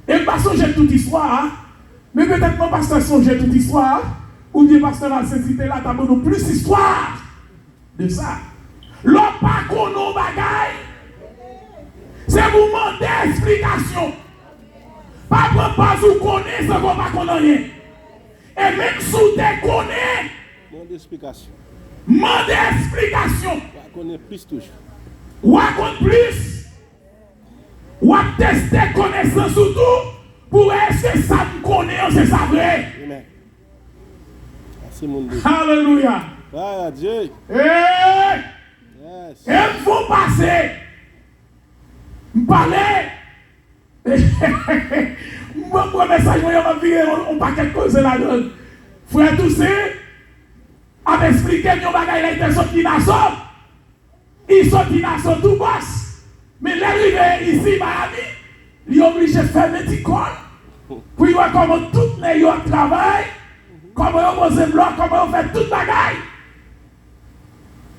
Et pas songer toute histoire, mais peut-être mon pasteur songer toute histoire, ou bien pasteur va citer là, t'as besoin plus d'histoire de ça. L'homme pas qu'on nous bagaille, c'est vous demander explication. Pas prendre pas vous connaissez, ça va pas connaître rien. Et même si vous connaissez, Demande explication. Demandez explication. On connaît plus toujours. Ou à connaître plus. Ou à tester connaissance surtout. Pour est-ce que ça me connaît, c'est ça vrai. Amen. Merci mon Dieu. Alléluia. Ah, Dieu. Yes. Et il faut passer. Me parler. Mon message, moi, on pas quelque chose là-dedans. Frère Toussé, a expliqué que nos bagages étaient sortis dans son. Ils sont sortis dans son tout boss. Mais l'arrivée ici, Miami, il est obligé de faire un petit col. Pour voir comment tout les gens travaillent, comment on pose le bloc, comment on fait tout bagaille.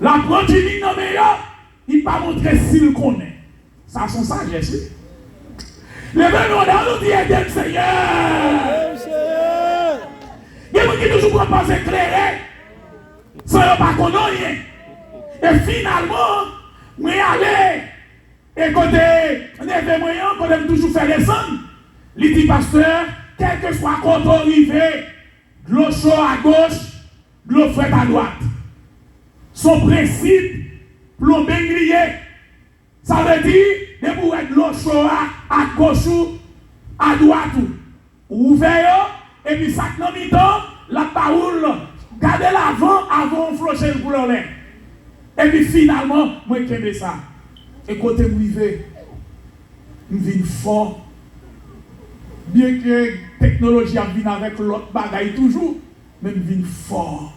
La protéine dans le meilleur, il ne pas montrer s'il connaît. Ça, son sagesse. Les gens nous disent, aidez le Seigneur. Il y a des gens qui toujours proposent éclairer, sans ne pas connaître rien. Et finalement, moi aller, et côté, les moyens, qu'on aime toujours faire descendre. Il dit, pasteur, quel que soit quand on arrive, de l'eau chaude à gauche, de l'eau fraîche à droite. Son principe, plombé grillé, ça veut dire, de pour être de l'eau chaude à gauche ou à droite. Ouvert, et puis ça dans le temps, la parole, gardez l'avant, avant de flocher le couleur. Et puis finalement, moi qui aime ça. Et côté privé, je viens fort. Bien que la technologie a venu avec l'autre bagaille toujours, mais je viens fort.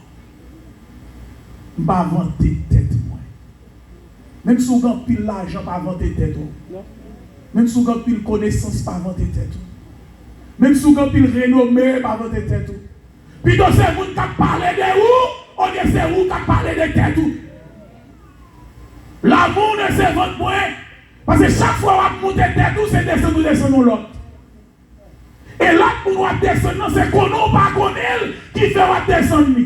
Je ne vais pas inventer tête. Même si vous avez pile l'argent, pas inventer tête. Même si vous avez pile connaissance, pas inventer tête. Même si vous avez pile renommée, pas inventer tête. Puis donc c'est vous qui parlez de vous, on dit c'est vous qui parlez de tête. L'amour ne se vend point. Parce que chaque fois que vous montez tête, c'est descendre l'autre. Et là, pour nous descendre, c'est qu'on n'a pas connu qui fait descendre.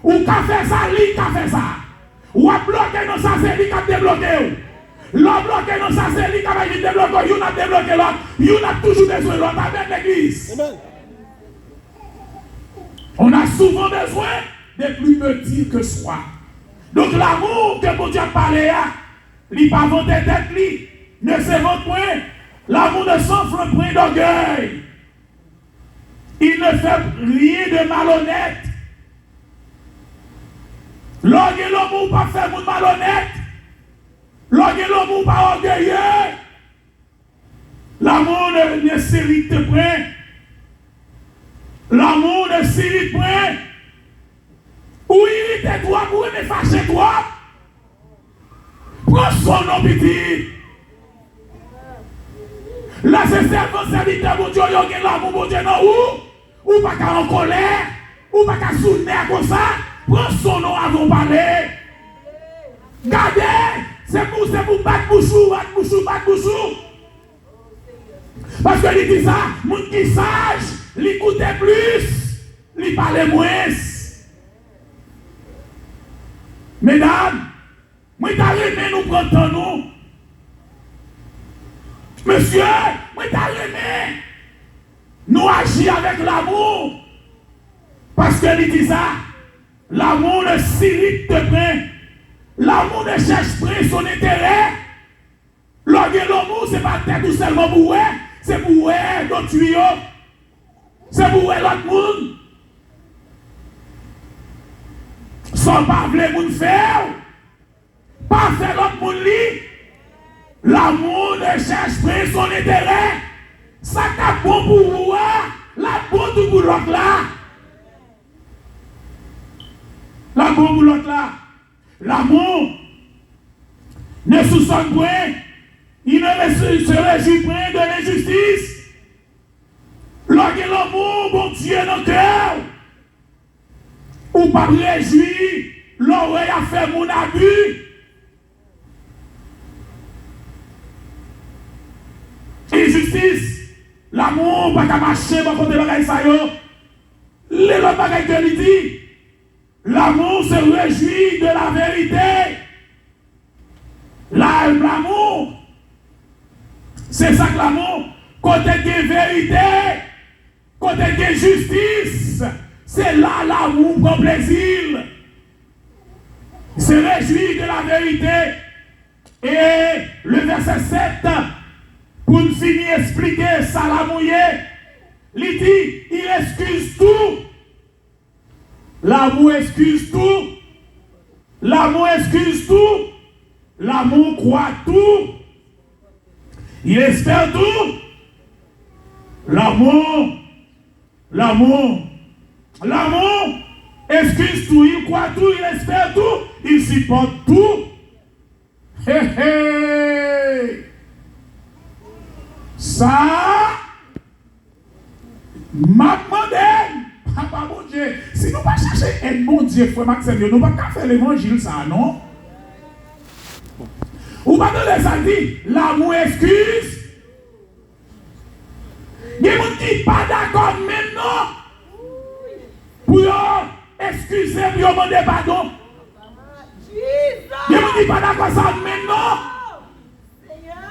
Ou qu'a fait ça, lui, qu'a fait ça. Ou a bloqué dans ça, c'est lui qui a débloqué. L'autre bloqué dans ça, c'est lui qui a débloqué. Il a débloqué l'autre. Il a toujours besoin de l'autre avec l'église. On a souvent besoin des plus petits que soi. Donc l'amour que mon Dieu a parlé, il n'est pas vanté tête, lui. Ne se vante point. L'amour ne s'enfle point d'orgueil. Il ne fait rien de malhonnête. L'orgueil l'amour pas faire de malhonnête. L'orgueil l'amour pas orgueilleux. L'amour ne s'irrite point. L'amour ne s'irrite point. Ou irrite toi pour me fâcher toi. Prends son nom petit. Là c'est servant serviteur mon Dieu, il y a l'amour mon Dieu non ou pas qu'à en colère, ou pas qu'à soutenir comme ça. Prends son nom avant de parler. Gardez, c'est pour battre bouchou. Parce que il dit ça, mon qui sage, il écoutait plus, il parlait moins. Mesdames, moi t'arrêtez nous prendre nous. Monsieur, moi t'arrêtez nous agir avec l'amour. Parce que il dit ça, l'amour ne s'irrite point. L'amour ne cherche pas son intérêt. L'amour, ce n'est pas tête ou seulement pour eux, c'est pour eux, d'autres tuyaux. C'est pour eux, l'autre monde. Sans pas vouloir moun faire, pas faire l'autre monde li. L'amour ne cherche pas son intérêt. Ça qu'a bon pour vous, la bonne pour l'autre là. La bonne pour l'autre là. L'amour ne soupçonne point, il ne se réjouit point de l'injustice. Lorsque l'amour, bon Dieu, dans le cœur, ou pas réjouir, l'oreille a fait mon abus. Injustice, l'amour, pas qu'à marcher, pas contre les bagailles ça yo. Les autres bagailles que lui dit. L'amour se réjouit de la vérité. L'amour, c'est ça que l'amour, côté de vérité, côté de justice, c'est là l'amour prend plaisir. Il se réjouit de la vérité. Et le verset 7, pour nous finir expliquer ça, l'amour, il dit, il excuse tout. L'amour excuse tout. L'amour excuse tout. L'amour croit tout. Il espère tout. L'amour excuse tout. Il croit tout. Il espère tout. Il supporte tout. Hé hé. Ça, m'a demandé. Papa, bon Dieu, si nous ne pas chercher un bon Dieu, frère Maxime, nous ne pouvons pas faire l'évangile, ça, non? Ou pas de les dit, l'amour excuse. Il y a des gens qui ne sont pas d'accord maintenant pour excuser, pour demander pardon. Il y a des gens qui ne sont pas d'accord ça maintenant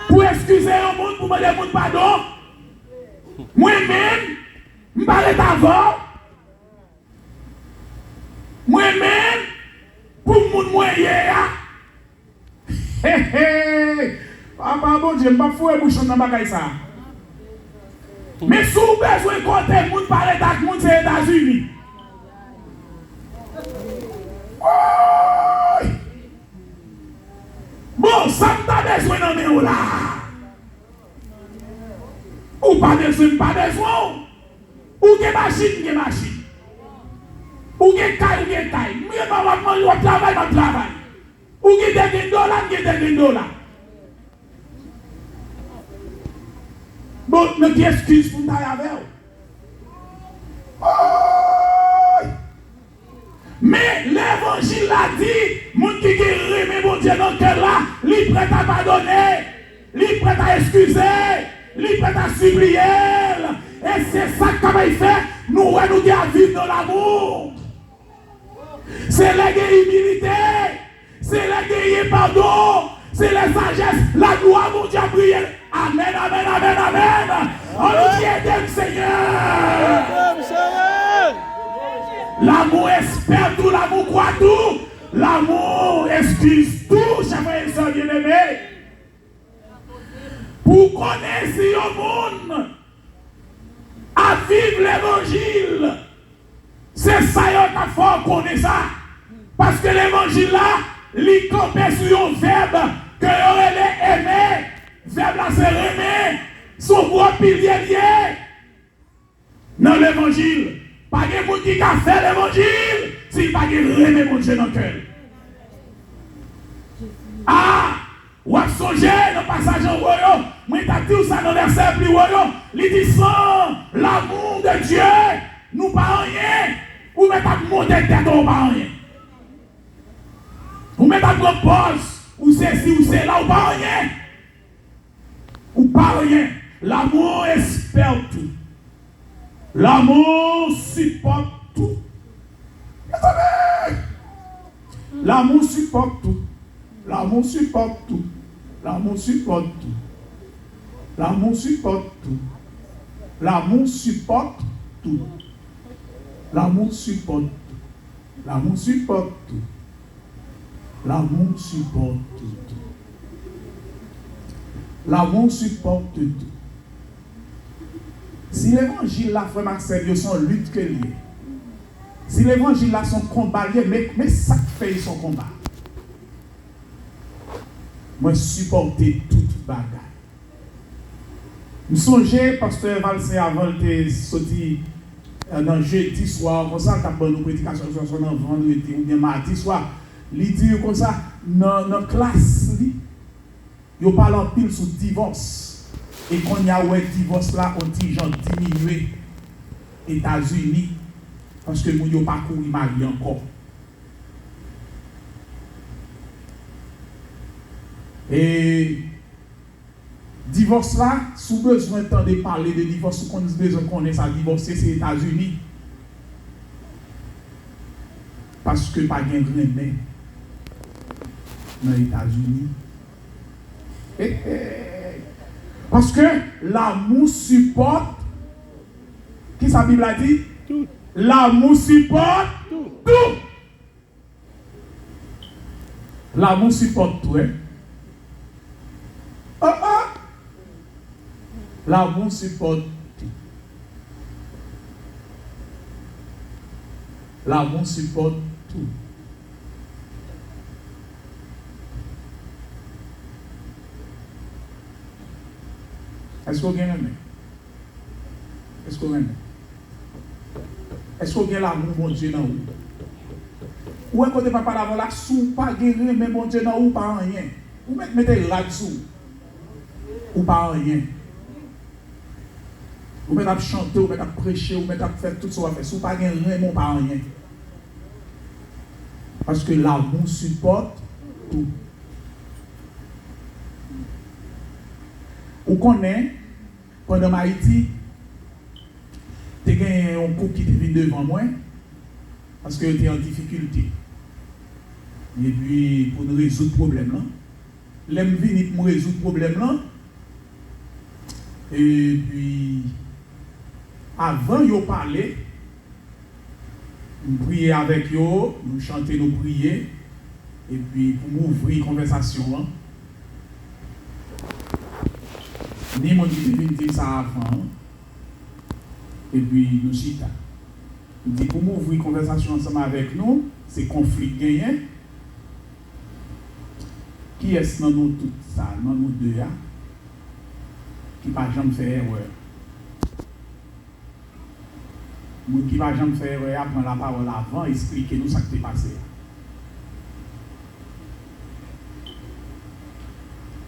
pour excuser un monde, pour demander pardon. Moi-même, je parle d'avant. Moi-même, pour mon moyen, hé hé, papa, bon Dieu, je ne vais pas fouer bouchon dans la ça. Mais si vous avez besoin de côté, vous parlez avec les c'est les États-Unis. Bon, ça n'a besoin de nous là. Ou pas besoin, pas besoin. Ou des machines. Ou gen taille, mieux pas manger, ou travail. Ou gen des $, Bon, mais qui excuse pour taille avec vous? Mais l'évangile a dit, moun qui remet mon Dieu dans le cœur là, il est prêt à pardonner, il est prêt à excuser, il est prêt à supplier, Et c'est ça qu'il fait. Nous devons vivre dans l'amour. C'est la humilité. C'est la pardon. C'est la sagesse. La gloire, mon Dieu, à prier. Amen, amen, amen, amen. On nous dit aide, Seigneur. L'amour espère tout, l'amour croit tout. L'amour excuse tout, chers frères et sœurs bien-aimés. Pour connaître si au monde à vivre l'évangile, c'est ça qu'il faut connaître ça. Parce que l'évangile là, il campait sur un verbe que aurait aimé. Verbe là c'est aimer. Son gros pilier lié. Dans l'évangile. Pas de monde qui a fait l'évangile s'il pas de aimer mon Dieu dans le cœur. Ah! Ou à songer dans le passage en royaume. Moi, je dit ça dans le verset plus royaume. Il dit sans l'amour de Dieu, nous pas rien. Ou mettez à monter tête ou pas rien. Ou mettez à prendre pause. Ou c'est ci ou c'est là ou pas rien. Ou pas rien. L'amour espère tout. L'amour supporte tout. L'amour supporte tout. L'amour supporte tout. L'amour supporte tout. L'amour supporte tout. L'amour supporte tout. L'amour supporte tout. L'amour supporte tout. L'amour supporte tout. L'amour supporte tout. Si l'évangile là, frère Marcel, il y a son lutte que lié. Si l'évangile là, son combat lié, mais ça fait son combat. Moi, supporter toute bagaille. Je songeais, pasteur Valsé, avant de sortir dans jeudi soir, comme ça, quand nous prédication sur vendredi ou bien mardi soir, il dit comme ça, dans la classe, il parle en pile sur divorce. Et quand il y a un divorce là, on dit genre diminué États-Unis, parce que nous n'avons pas couru marié encore. Et divorce là, sous besoin de parler de divorce, sous besoin de connaître ça, divorcer, c'est les États-Unis. Parce que pas de rien dans les États-Unis. Parce que l'amour supporte. Qui sa Bible a dit? Tout. L'amour supporte tout. L'amour supporte tout. Hein? L'amour supporte tout. L'amour supporte tout. Est-ce qu'on gagne? Est-ce qu'on gagne? Est-ce qu'on gagne l'amour, mon Dieu, dans vous? Ou est-ce que papa l'avant là, sous pas guérir, mais mon Dieu, dans vous, pas rien? Ou mettez là-dessous? Ou pas rien? Ou mettez à chanter, ou mettez à prêcher, ou mettez à faire tout ce qu'on fait. Sous pas rien, mon pas rien. Parce que l'amour supporte tout. Ou connaît, pendant Haïti, tu as un couple qui est venu devant moi, parce que tu es en difficulté. Et puis, pour nous résoudre le problème, là, l'aime venir pour résoudre le problème, là, et puis, avant de parler, nous prions avec eux, nous chanter nos prières, et puis pour m'ouvrir la conversation, là, ni mon dit dire ça avant, et puis nous chita. Il dit pour m'ouvrir la conversation ensemble avec nous, c'est conflit gagné. Qui est-ce dans nous tout ça, dans nous deux, qui ne va jamais faire erreur? Nous qui ne va jamais faire erreur, prendre la parole avant, expliquer nous ce qui s'est passé.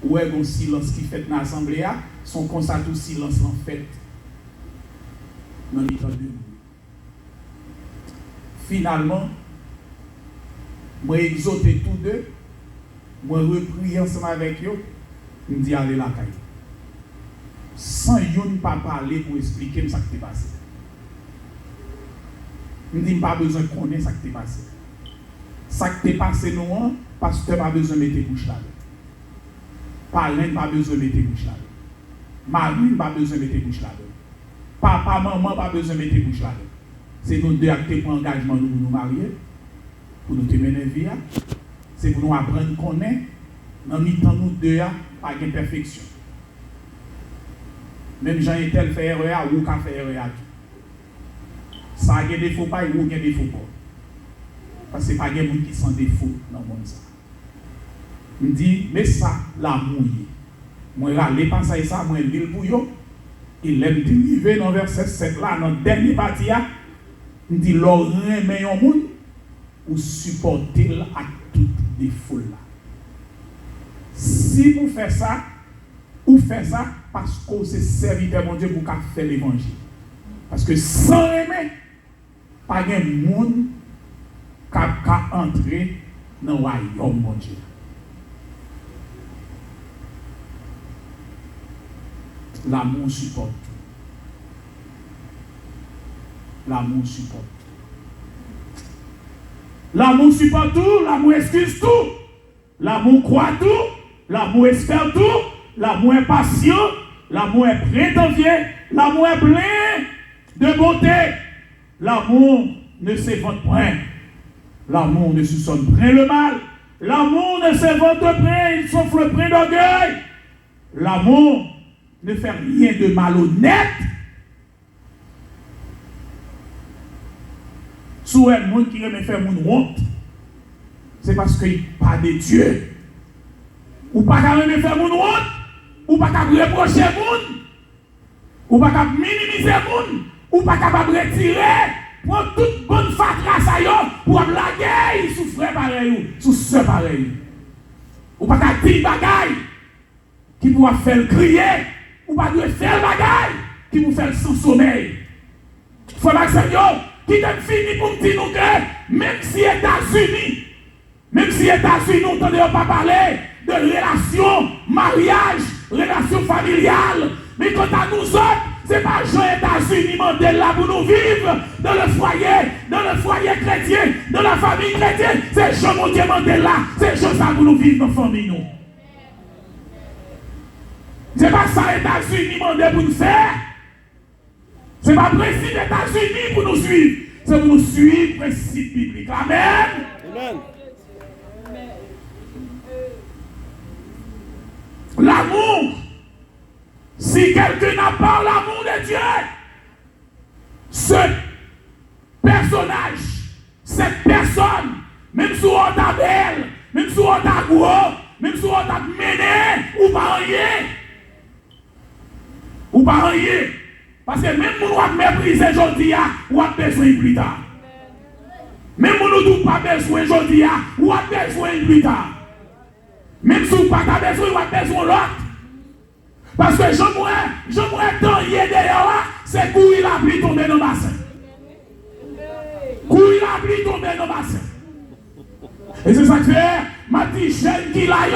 Ou est-ce un silence qui fait dans l'assemblée, son constat tout silence en fait dans l'état de nous. Finalement, moi exhorter tous deux, moi reprier ensemble avec eux, me dit allez la caille. sans yon pas parler pour expliquer ce qui t'est passé. Je ne dis pas besoin de connaître ce qui t'est passé. Ce qui t'est passé, non, pasteur pas besoin de mettre bouche là. Parrain pas besoin de mettre bouche là. Marine pas besoin de mettre bouche là. Papa, maman pas besoin de mettre bouche là. C'est nous deux qui prenons engagement pour nous marier, pour nous mener vie. C'est pour nous apprendre à connaître. Dans le temps, nous deux, pas de perfection. Même Jean-Etel fait erreur, ou qu'a fait erreur. Ça a des défauts, pas, ou des défauts pas. Parce que ce n'est pas des gens qui sont défauts dans le monde. Je me dis, mais ça, l'amour. Moi, je ne pas ça, moi, je lis pour eux. Il aime arriver dans le verset 7 là, dans le dernier partie, il dit, l'oreille, mais un monde, ou supporter à tout défaut là. Si vous faites ça, ou faites ça parce que c'est serviteur mon Dieu pour faire l'évangile. Parce que sans aimer, pas de monde qui a entré dans le royaume mon Dieu. L'amour supporte tout. L'amour supporte tout. L'amour supporte tout, l'amour excuse tout. L'amour croit tout, l'amour espère tout, l'amour est patient, l'amour est prétentieux, l'amour est plein de beauté. L'amour ne s'évente point. L'amour ne soupçonne point le mal. L'amour ne s'évente point, il souffle point d'orgueil. L'amour ne fait rien de malhonnête. Sous un monde qui aime faire mon honte, c'est parce qu'il n'y a pas de Dieu. Ou pas qu'à me faire mon honte, ou pas qu'à reprocher mon, ou pas qu'à minimiser mon, ou pas qu'à retirer, pour toute bonne fatras à yo, pour blaguer, sous frère pareil, sous soeur pareil. Ou pas qu'à dire bagaille, qui pourra faire crier, ou pas de faire bagaille, qui vous fait sans sommeil. Frère Maxime, qui t'a fini pour me dire nous que, même si États-Unis, nous n'entendons pas parler de relation, mariage, relation familiale, mais quant à nous autres, ce n'est pas Jean États-Unis mandé là pour nous vivre dans le foyer chrétien, dans la famille chrétienne. C'est Jean mon Dieu mandé là, c'est Jean ça pour nous vivre dans la famille. Nous. Ce n'est pas ça États-Unis mandé pour nous faire. Ce n'est pas le principe des États-Unis pour nous suivre. C'est pour nous suivre le principe biblique. Amen. Amen. L'amour, si quelqu'un n'a pas l'amour de Dieu, ce personnage, cette personne, même si on t'a belle, même si on t'a gros, même si on t'a mené, ou pas rien. Ou pas rien. Parce que même si on a méprisé aujourd'hui, on a besoin plus tard. Même si on n'a pas besoin aujourd'hui, on a besoin plus tard. Même si on n'a pas besoin, on a besoin l'autre. Parce que je pourrais tant y aider là, c'est courir la pluie tomber dans le bassin. Courir la pluie tomber dans le bassin. Et c'est ça que fait, ma petite jeune qui l'a eu,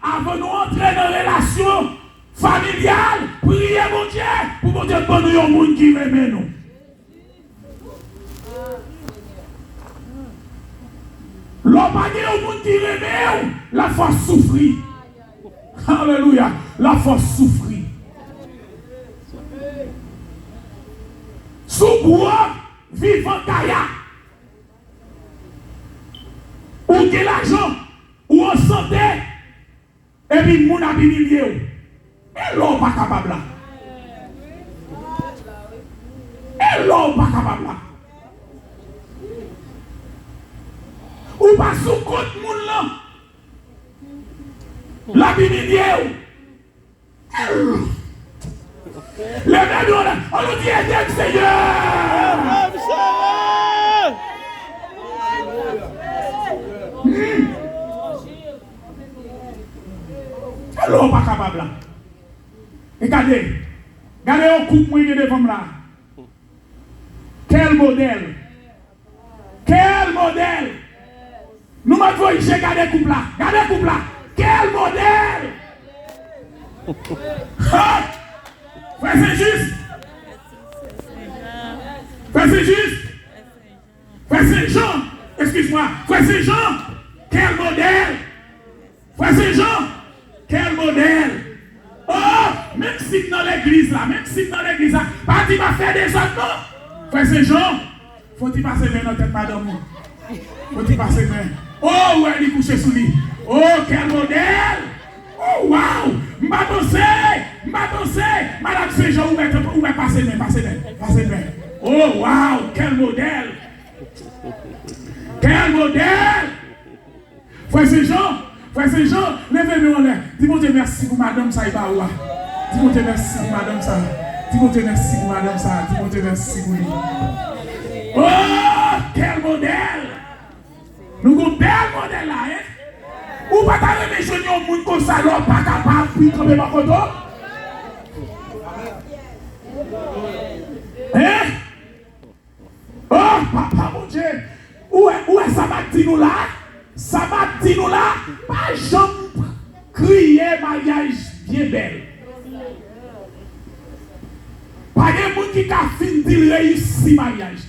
avant de nous entrer dans une relation familiale, prier mon Dieu, pour mon Dieu donner un monde qui aime nous. L'homme a dit au monde qui aime, la force souffrit. Alléluia. La force souffrit. Sous bois, vivant kaya. Ou qui l'argent, ou en santé, et puis mon ami milieu. Et l'homme pas capable là. Et l'homme pas capable là. Ou pas sous compte moun là. La Bible dit les mêmes on nous dit aide Seigneur. Alors pas capable là. Et regardez on coupe moi devant là. Quel modèle. Quel modèle. Nous m'avons regardé couple là. Regardez couple là. Quel modèle! Frère Saint-Just. Frère Saint-Just. Frère Saint-Jean. Excuse-moi. Frère Saint-Jean. Quel modèle. Frère Saint-Jean. Quel modèle. Oh, même si dans l'église là, pas dit va faire des autres, non. Frère Saint-Jean. Faut-il passer main dans la tête, madame? Faut-il passer main? Oh, ouais, il couche sous lui. Oh, quel modèle! Oh, waouh! M'a dansé! Madame Saint-Jean, où est passer main? Oh, waouh! Quel modèle! Quel modèle! Frère Saint-Jean, levez-nous en l'air. Dis-moi merci pour madame Saïbaoua. Dis-moi merci pour madame ça. Dis-moi merci pour madame ça. Dis-moi merci pour lui. Oh, quel modèle! Nous avons un bel modèle là, hein? Ou pas t'arriver les jeunes au monde comme ça, là, pas capable, puis quand même en photo? Hein? Oh, papa, mon Dieu! Où est ça m'a dit nous là? Ça m'a dit nous là? Pas jamais crier mariage bien belle. Pas de monde qui a fini de réussir mariage.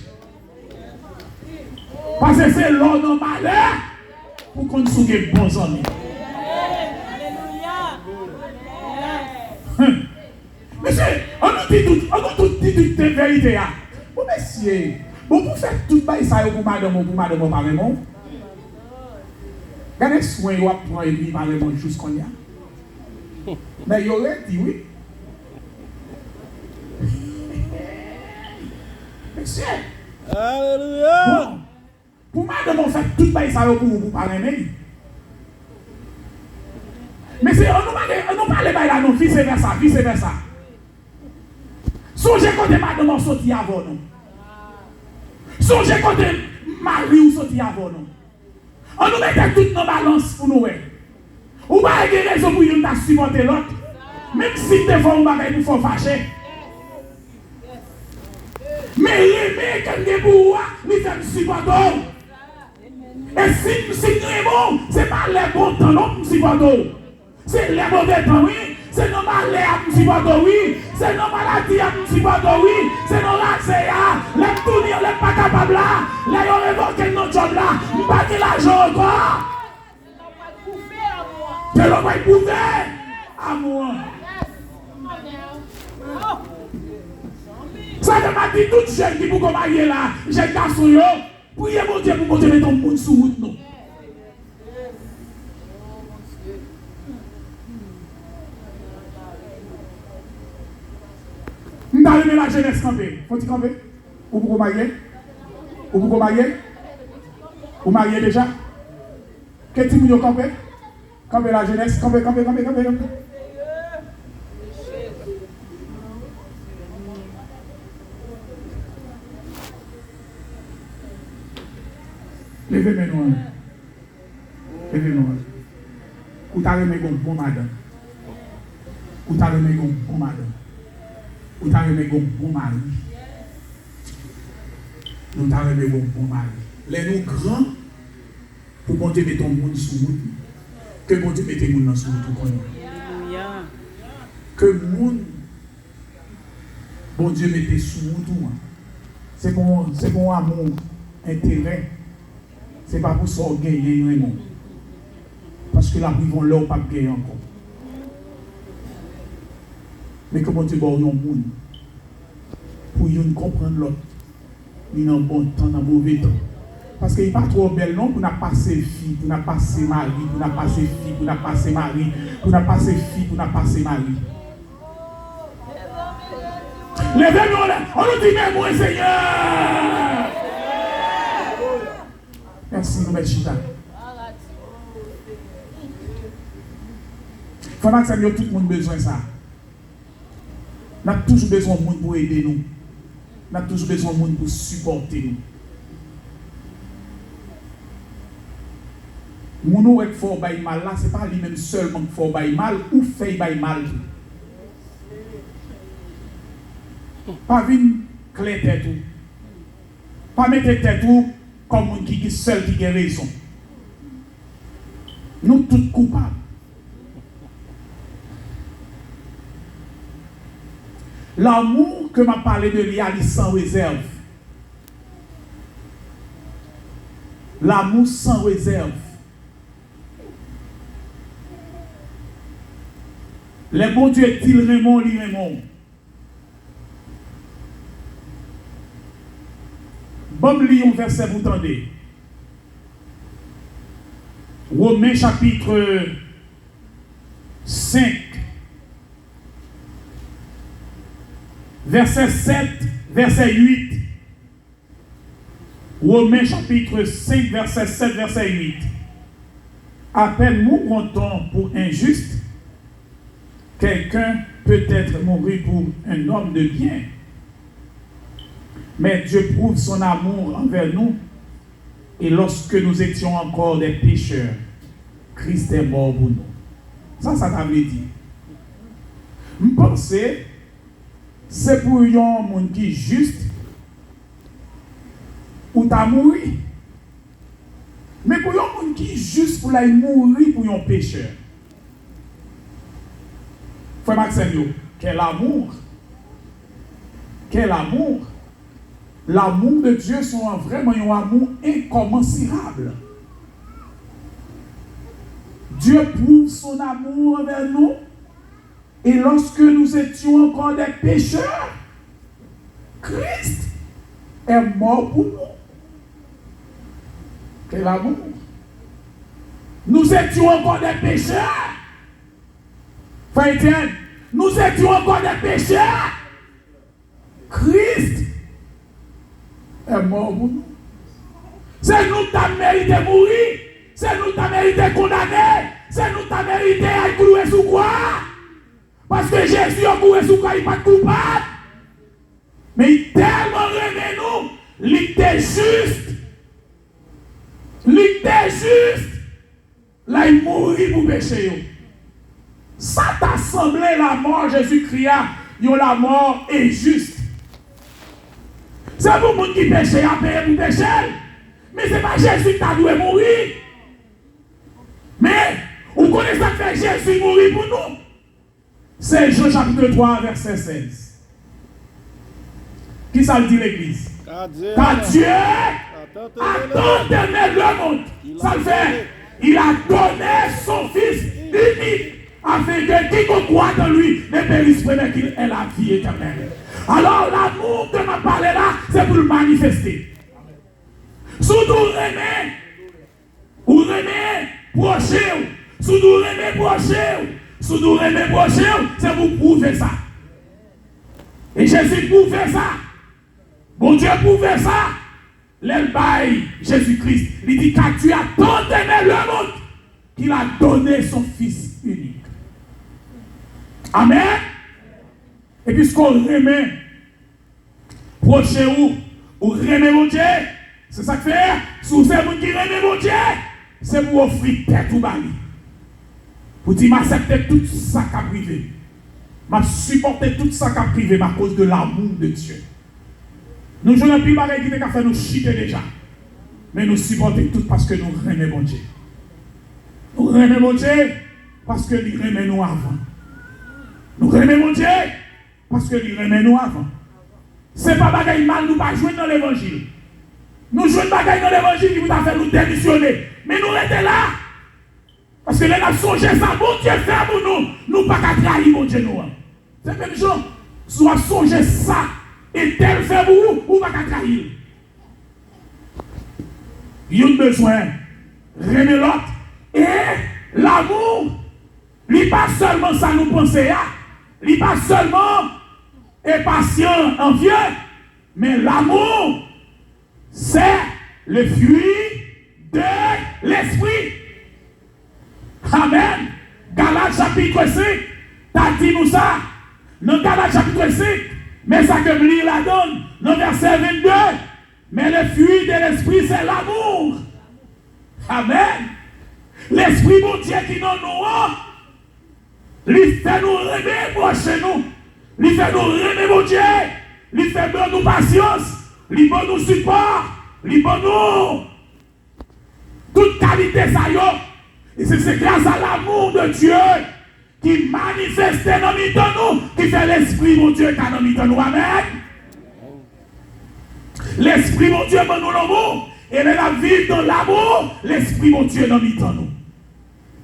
Parce que c'est l'homme en malheur pour qu'on soit des bons amis. Monsieur, on nous dit toute la vérité. Bon, monsieur, vous faites tout ça pour madame ou pour parlement. Regardez soin, vous prendre et puis parlement jusqu'on y a. Mais il aurait dit oui. Monsieur. Alléluia. Bon. Pour madame, on fait tout ça pour vous parler. Mais c'est, on nous parle là, non, vice versa. Songez quand madame on sorti avant nous. Songez quand mari ou sorti avant nous. On nous met toutes nos balances pour nous. Ou pas de raison pour nous supporter l'autre. Même si des fois on va nous faire fâcher. Mais les mecs qui pour nous faire supporter. Et si nous aimons, ce n'est pas les bons temps, non, nous supportons. C'est les mauvais temps, oui. C'est nos malheurs à nous supporter, oui. C'est nos maladies à nous supporter, oui. C'est nos ratés, les tourner, les pas capables là. Les révoquer notre job là. Nous pas de l'argent encore. Que l'on va éprouver à moi. Ça te m'a dit toute jeune qui pour marier là. J'ai garçon yo. Priez mon Dieu pour que ton monde sous route nous. Nous allons la jeunesse camper. Faut-il camper? Ou pour marier? Vous mariez déjà? Quel type de camper? Camper la jeunesse? Camper. Levez-nous. Ou t'as remis bon madame. Ou t'as remis bon madame. Ou t'as remis bon mari. Nous t'as remis bon mari. Les nous grands, pour bon Dieu mettre ton monde sous route. Que bon Dieu mette le monde sous route. Que monde, bon Dieu mette sous route. C'est bon amour, intérêt. Ce n'est pas pour ça gagner vraiment. Parce que la vie vont là, pas gagner encore. Mais comment tu vas au monde pour y comprendre l'autre, il y a un bon temps, un mauvais temps. Parce qu'il n'est pas trop belle non pour n'a passer fille, pour n'a passer mari, pour n'a passer fille, pour n'a passer mari, pour n'a passer fille, pour n'a passer mari. Levez-nous là, on nous dit même moi Seigneur. Merci, nous mettons chita. Il faut que tout le monde a besoin de ça. On a toujours besoin de monde pour aider nous. On a toujours besoin de monde pour supporter nous. Mon qui fait bail mal là, ce n'est pas lui-même seulement qui fait bail mal ou fait bail mal. Pas venir clé tête tout. Pas mettre tête tout. Comme un qui est seul qui a raison. Nous tous coupables. L'amour que m'a parlé de lui, il sans réserve. L'amour sans réserve. Les bons Dieu est-il Raymond, lui Raymond. Bon, lis un verset pour t'entendre. Romains chapitre 5, verset 7, verset 8. Romains chapitre 5, verset 7, verset 8. À peine nous comptons pour injuste, quelqu'un peut être mourir pour un homme de bien. Mais Dieu prouve son amour envers nous. Et lorsque nous étions encore des pécheurs, Christ est mort pour nous. Ça t'avait dit. Je pense c'est pour un monde qui est juste ou t'as mouru. Mais pour un monde qui est juste pour la mourir pour un pécheur. Frère Maxime, quel amour! Quel amour! L'amour de Dieu est vraiment un amour incommensurable. Dieu prouve son amour envers nous. Et lorsque nous étions encore des pécheurs, Christ est mort pour nous. Quel amour! Nous étions encore des pécheurs. Frère Étienne, nous étions encore des pécheurs. Christ est mort pour nous. C'est nous qui avons mérité de mourir. C'est nous qui avons mérité de condamner. C'est nous qui avons mérité de clouer sous quoi. Parce que Jésus a cloué sous quoi, il n'est pas coupable. Mais il tellement aimé nous. Il était juste. Il était juste. Là, il mourit pour pécher. Ça t'a semblé la mort, Jésus-Christ, la mort injuste. C'est pour les gens qui pêchent à payer pour pécher. Mais ce n'est pas Jésus qui a dû mourir. Mais, vous connaissez ça que Jésus mourir pour nous. C'est Jean chapitre 3, verset 16. Qui ça dit l'Église? Car Dieu a tant aimé le monde. Ça le fait. Il a donné son Fils unique. Afin que quiconque croit en lui ne périsse pas, mais qu'il ait la vie éternelle. Alors l'amour que m'a parlé là, c'est pour le manifester. Si vous aimez, vous aimez prochain. Si vous aimez prochain, si vous aimez prochain, c'est pour prouver ça. Et Jésus prouvait ça. Bon Dieu prouvait ça. L'elbaï, Jésus-Christ, il dit car Dieu a tant aimé le monde qu'il a donné son Fils unique. Amen. Et puisqu'on remet proche ou remet mon Dieu, c'est ça que fait. Si vous êtes qui remet mon Dieu, c'est pour offrir tête ou bali. Pour dire, m'accepter tout ça qui a privé. M'a supporter tout ça qui a privé à cause de l'amour de Dieu. Nous jouons un plus bagaille qui a fait nous chiter déjà. Mais nous supportons tout parce que nous remet mon Dieu. Nous remet mon Dieu parce que nous remet nous avant. Nous remet mon Dieu parce que nous remet nous avant. Ce n'est pas bagaille mal, nous ne pas jouer dans l'évangile. Nous jouons bagaille dans l'évangile qui vous a fait nous démissionner. Mais nous restons là. Parce que les gens songé ça, bon Dieu fait pour nous. Nous ne pas qu'à trahir mon Dieu nous. C'est même chose. Si vous songez ça, et tel fait pour vous, vous ne pas qu'à trahir. Il y a besoin. Remet l'autre. Et l'amour, il n'est pas seulement ça nous penser. Il n'est pas seulement impatient, envieux. Mais l'amour, c'est le fruit de l'esprit. Amen. Galates chapitre 5, t'as dit nous ça. Dans Galates chapitre 5, mais ça que je la donne, dans verset 22. Mais le fruit de l'esprit, c'est l'amour. Amen. L'esprit bon Dieu qui nous il fait nous remettre proche nous. Il fait nous remettre mon Dieu. Il fait nous patience. Il fait nous support. Il fait nous toute qualité ça y est. Et c'est grâce à l'amour de Dieu qui manifeste dans nous, qui fait l'Esprit, mon Dieu, qui a dans nous. Amen. L'Esprit, mon Dieu, dans nous l'amour. Et la vie dans l'amour, l'Esprit, mon Dieu, dans nous.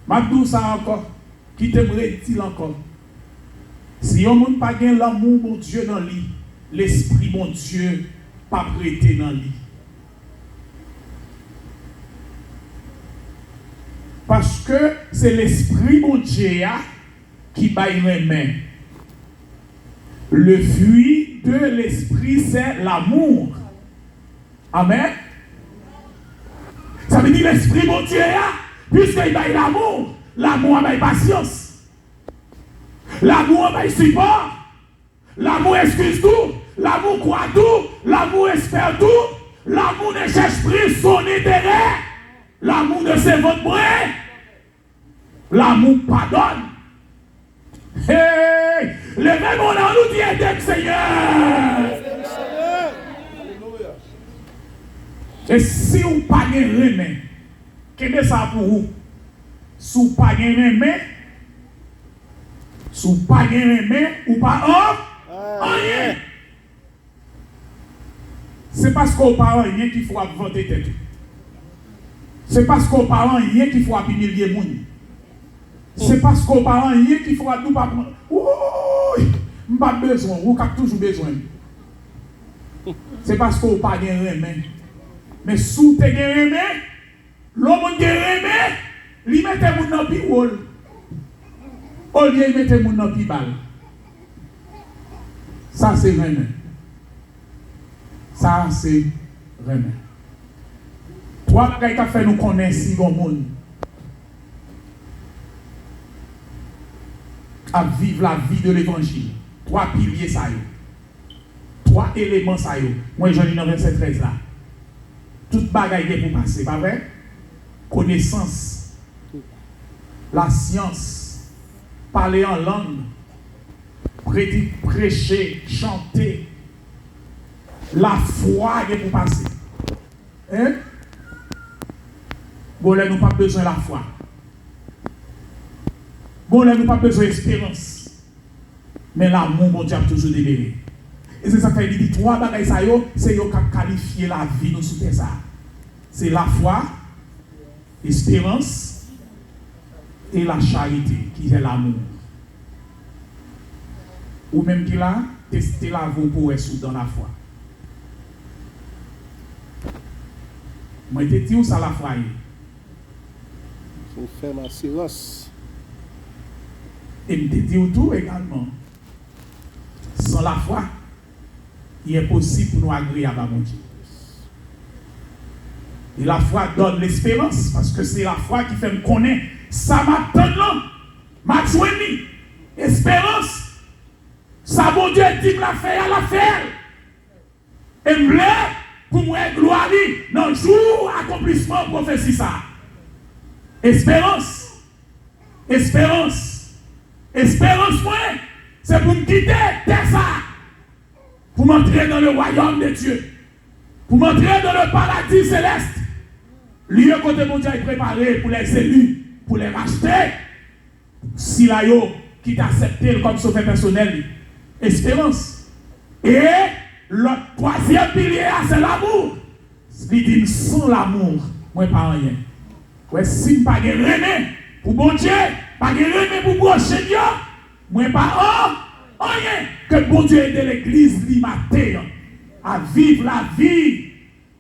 M'abdou ça encore. Qui t'aimerait-il encore? Si on n'a pas l'amour, mon Dieu, dans lui, l'Esprit, mon Dieu, pas prêté dans lui. Parce que c'est l'Esprit, mon Dieu, qui baille les mains. Le fruit de l'Esprit, c'est l'amour. Amen. Ça veut dire l'Esprit, mon Dieu, puisqu'il baille l'amour, l'amour baille patience. L'amour baille support. L'amour excuse tout. L'amour croit tout. L'amour espère tout. L'amour ne cherche plus son intérêt. L'amour ne se vote pas. L'amour pardonne. Hey, le même on a nous dit aide Seigneur. Et si vous pas de remède, qu'est-ce que ça pour vous? Si vous pas de remède, si vous pas de remède, ou pas rien. C'est parce qu'on parle rien qu'il faut inventer tête. C'est parce qu'on parle rien qu'il faut humilier les gens. C'est parce qu'on parle rien qu'il faut nous pas prendre. Ouh, pas besoin, ou avez toujours besoin. C'est parce qu'on pas de remède. Mais si vous avez un remède, l'homme qui a un remède, il met les gens dans le pire. Au lieu de mettre les gens dans le pire balle. Ça, c'est remède. Ça, c'est remède. Trois bagages qui fait nous connaître si bon monde. À vivre la vie de l'évangile. Trois piliers, ça y est. Trois éléments, ça y est. Moi, j'en ai dans verset 13 là. Toute bagaille est pour passer, pas vrai? Connaissance, la science, parler en langue, prêcher, chanter, la foi est pour passer. Hein? Bon, là, nous n'avons pas besoin de la foi. Bon, là, nous n'avons pas besoin d'espérance. Mais l'amour, mon Dieu, a toujours déliré. Et c'est ça qu'il dit, trois bagailles, c'est eux qui qualifier la vie nous sous ça. C'est la foi, l'espérance et la charité, qui est l'amour. Ou même qui là, tester la vie pour être dans la foi. Moi, je te dis où ça la foi. Il faut faire ma silence. Et je te dis tout également. Sans la foi, il est possible pour nous agréer à mon Dieu. Et la foi donne l'espérance, parce que c'est la foi qui fait me connaître. Ça m'attend là, m'a joigné. Espérance. Ça, mon Dieu, dit me la faire, à la faire. Et me lève pour moi gloire dans le jour accomplissement prophétie ça. Espérance. Espérance. Espérance, moi, c'est pour me quitter ça. Pour m'entrer dans le royaume de Dieu. Pour m'entrer dans le paradis céleste. Lieu côté mon Dieu est préparé pour les élus, pour les racheter. Si là, qui t'a accepté comme sauveur personnel. Espérance. Et le troisième pilier, c'est l'amour. Il dit, sans l'amour, moi, pas rien. Ouais, si je n'ai pas de remède pour bon Dieu, pas de remède pour prochain Dieu, moi, pas rien. Que bon Dieu aide l'église limatée à vivre la vie,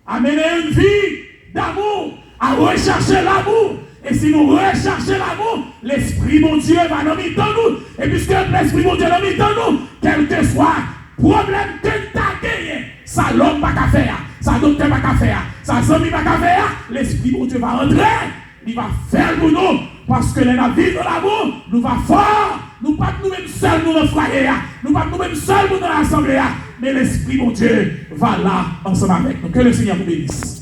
à mener une vie d'amour, à rechercher l'amour. Et si nous recherchons l'amour, l'Esprit mon Dieu va nous mettre dans nous. Et puisque l'Esprit mon Dieu va nous mettre dans nous, quel que soit problème que tu as gagné, ça l'homme pas qu'à faire, ça docteur pas qu'à faire, ça ami pas qu'à faire, l'Esprit mon Dieu va entrer, il va faire pour nous. Parce que la vie de l'amour, nous va fort. Nous pas nous-mêmes seuls nous dans le foyer, nous pas nous-mêmes seuls nous dans l'assemblée, mais l'Esprit mon Dieu va là ensemble avec nous. Que le Seigneur vous bénisse.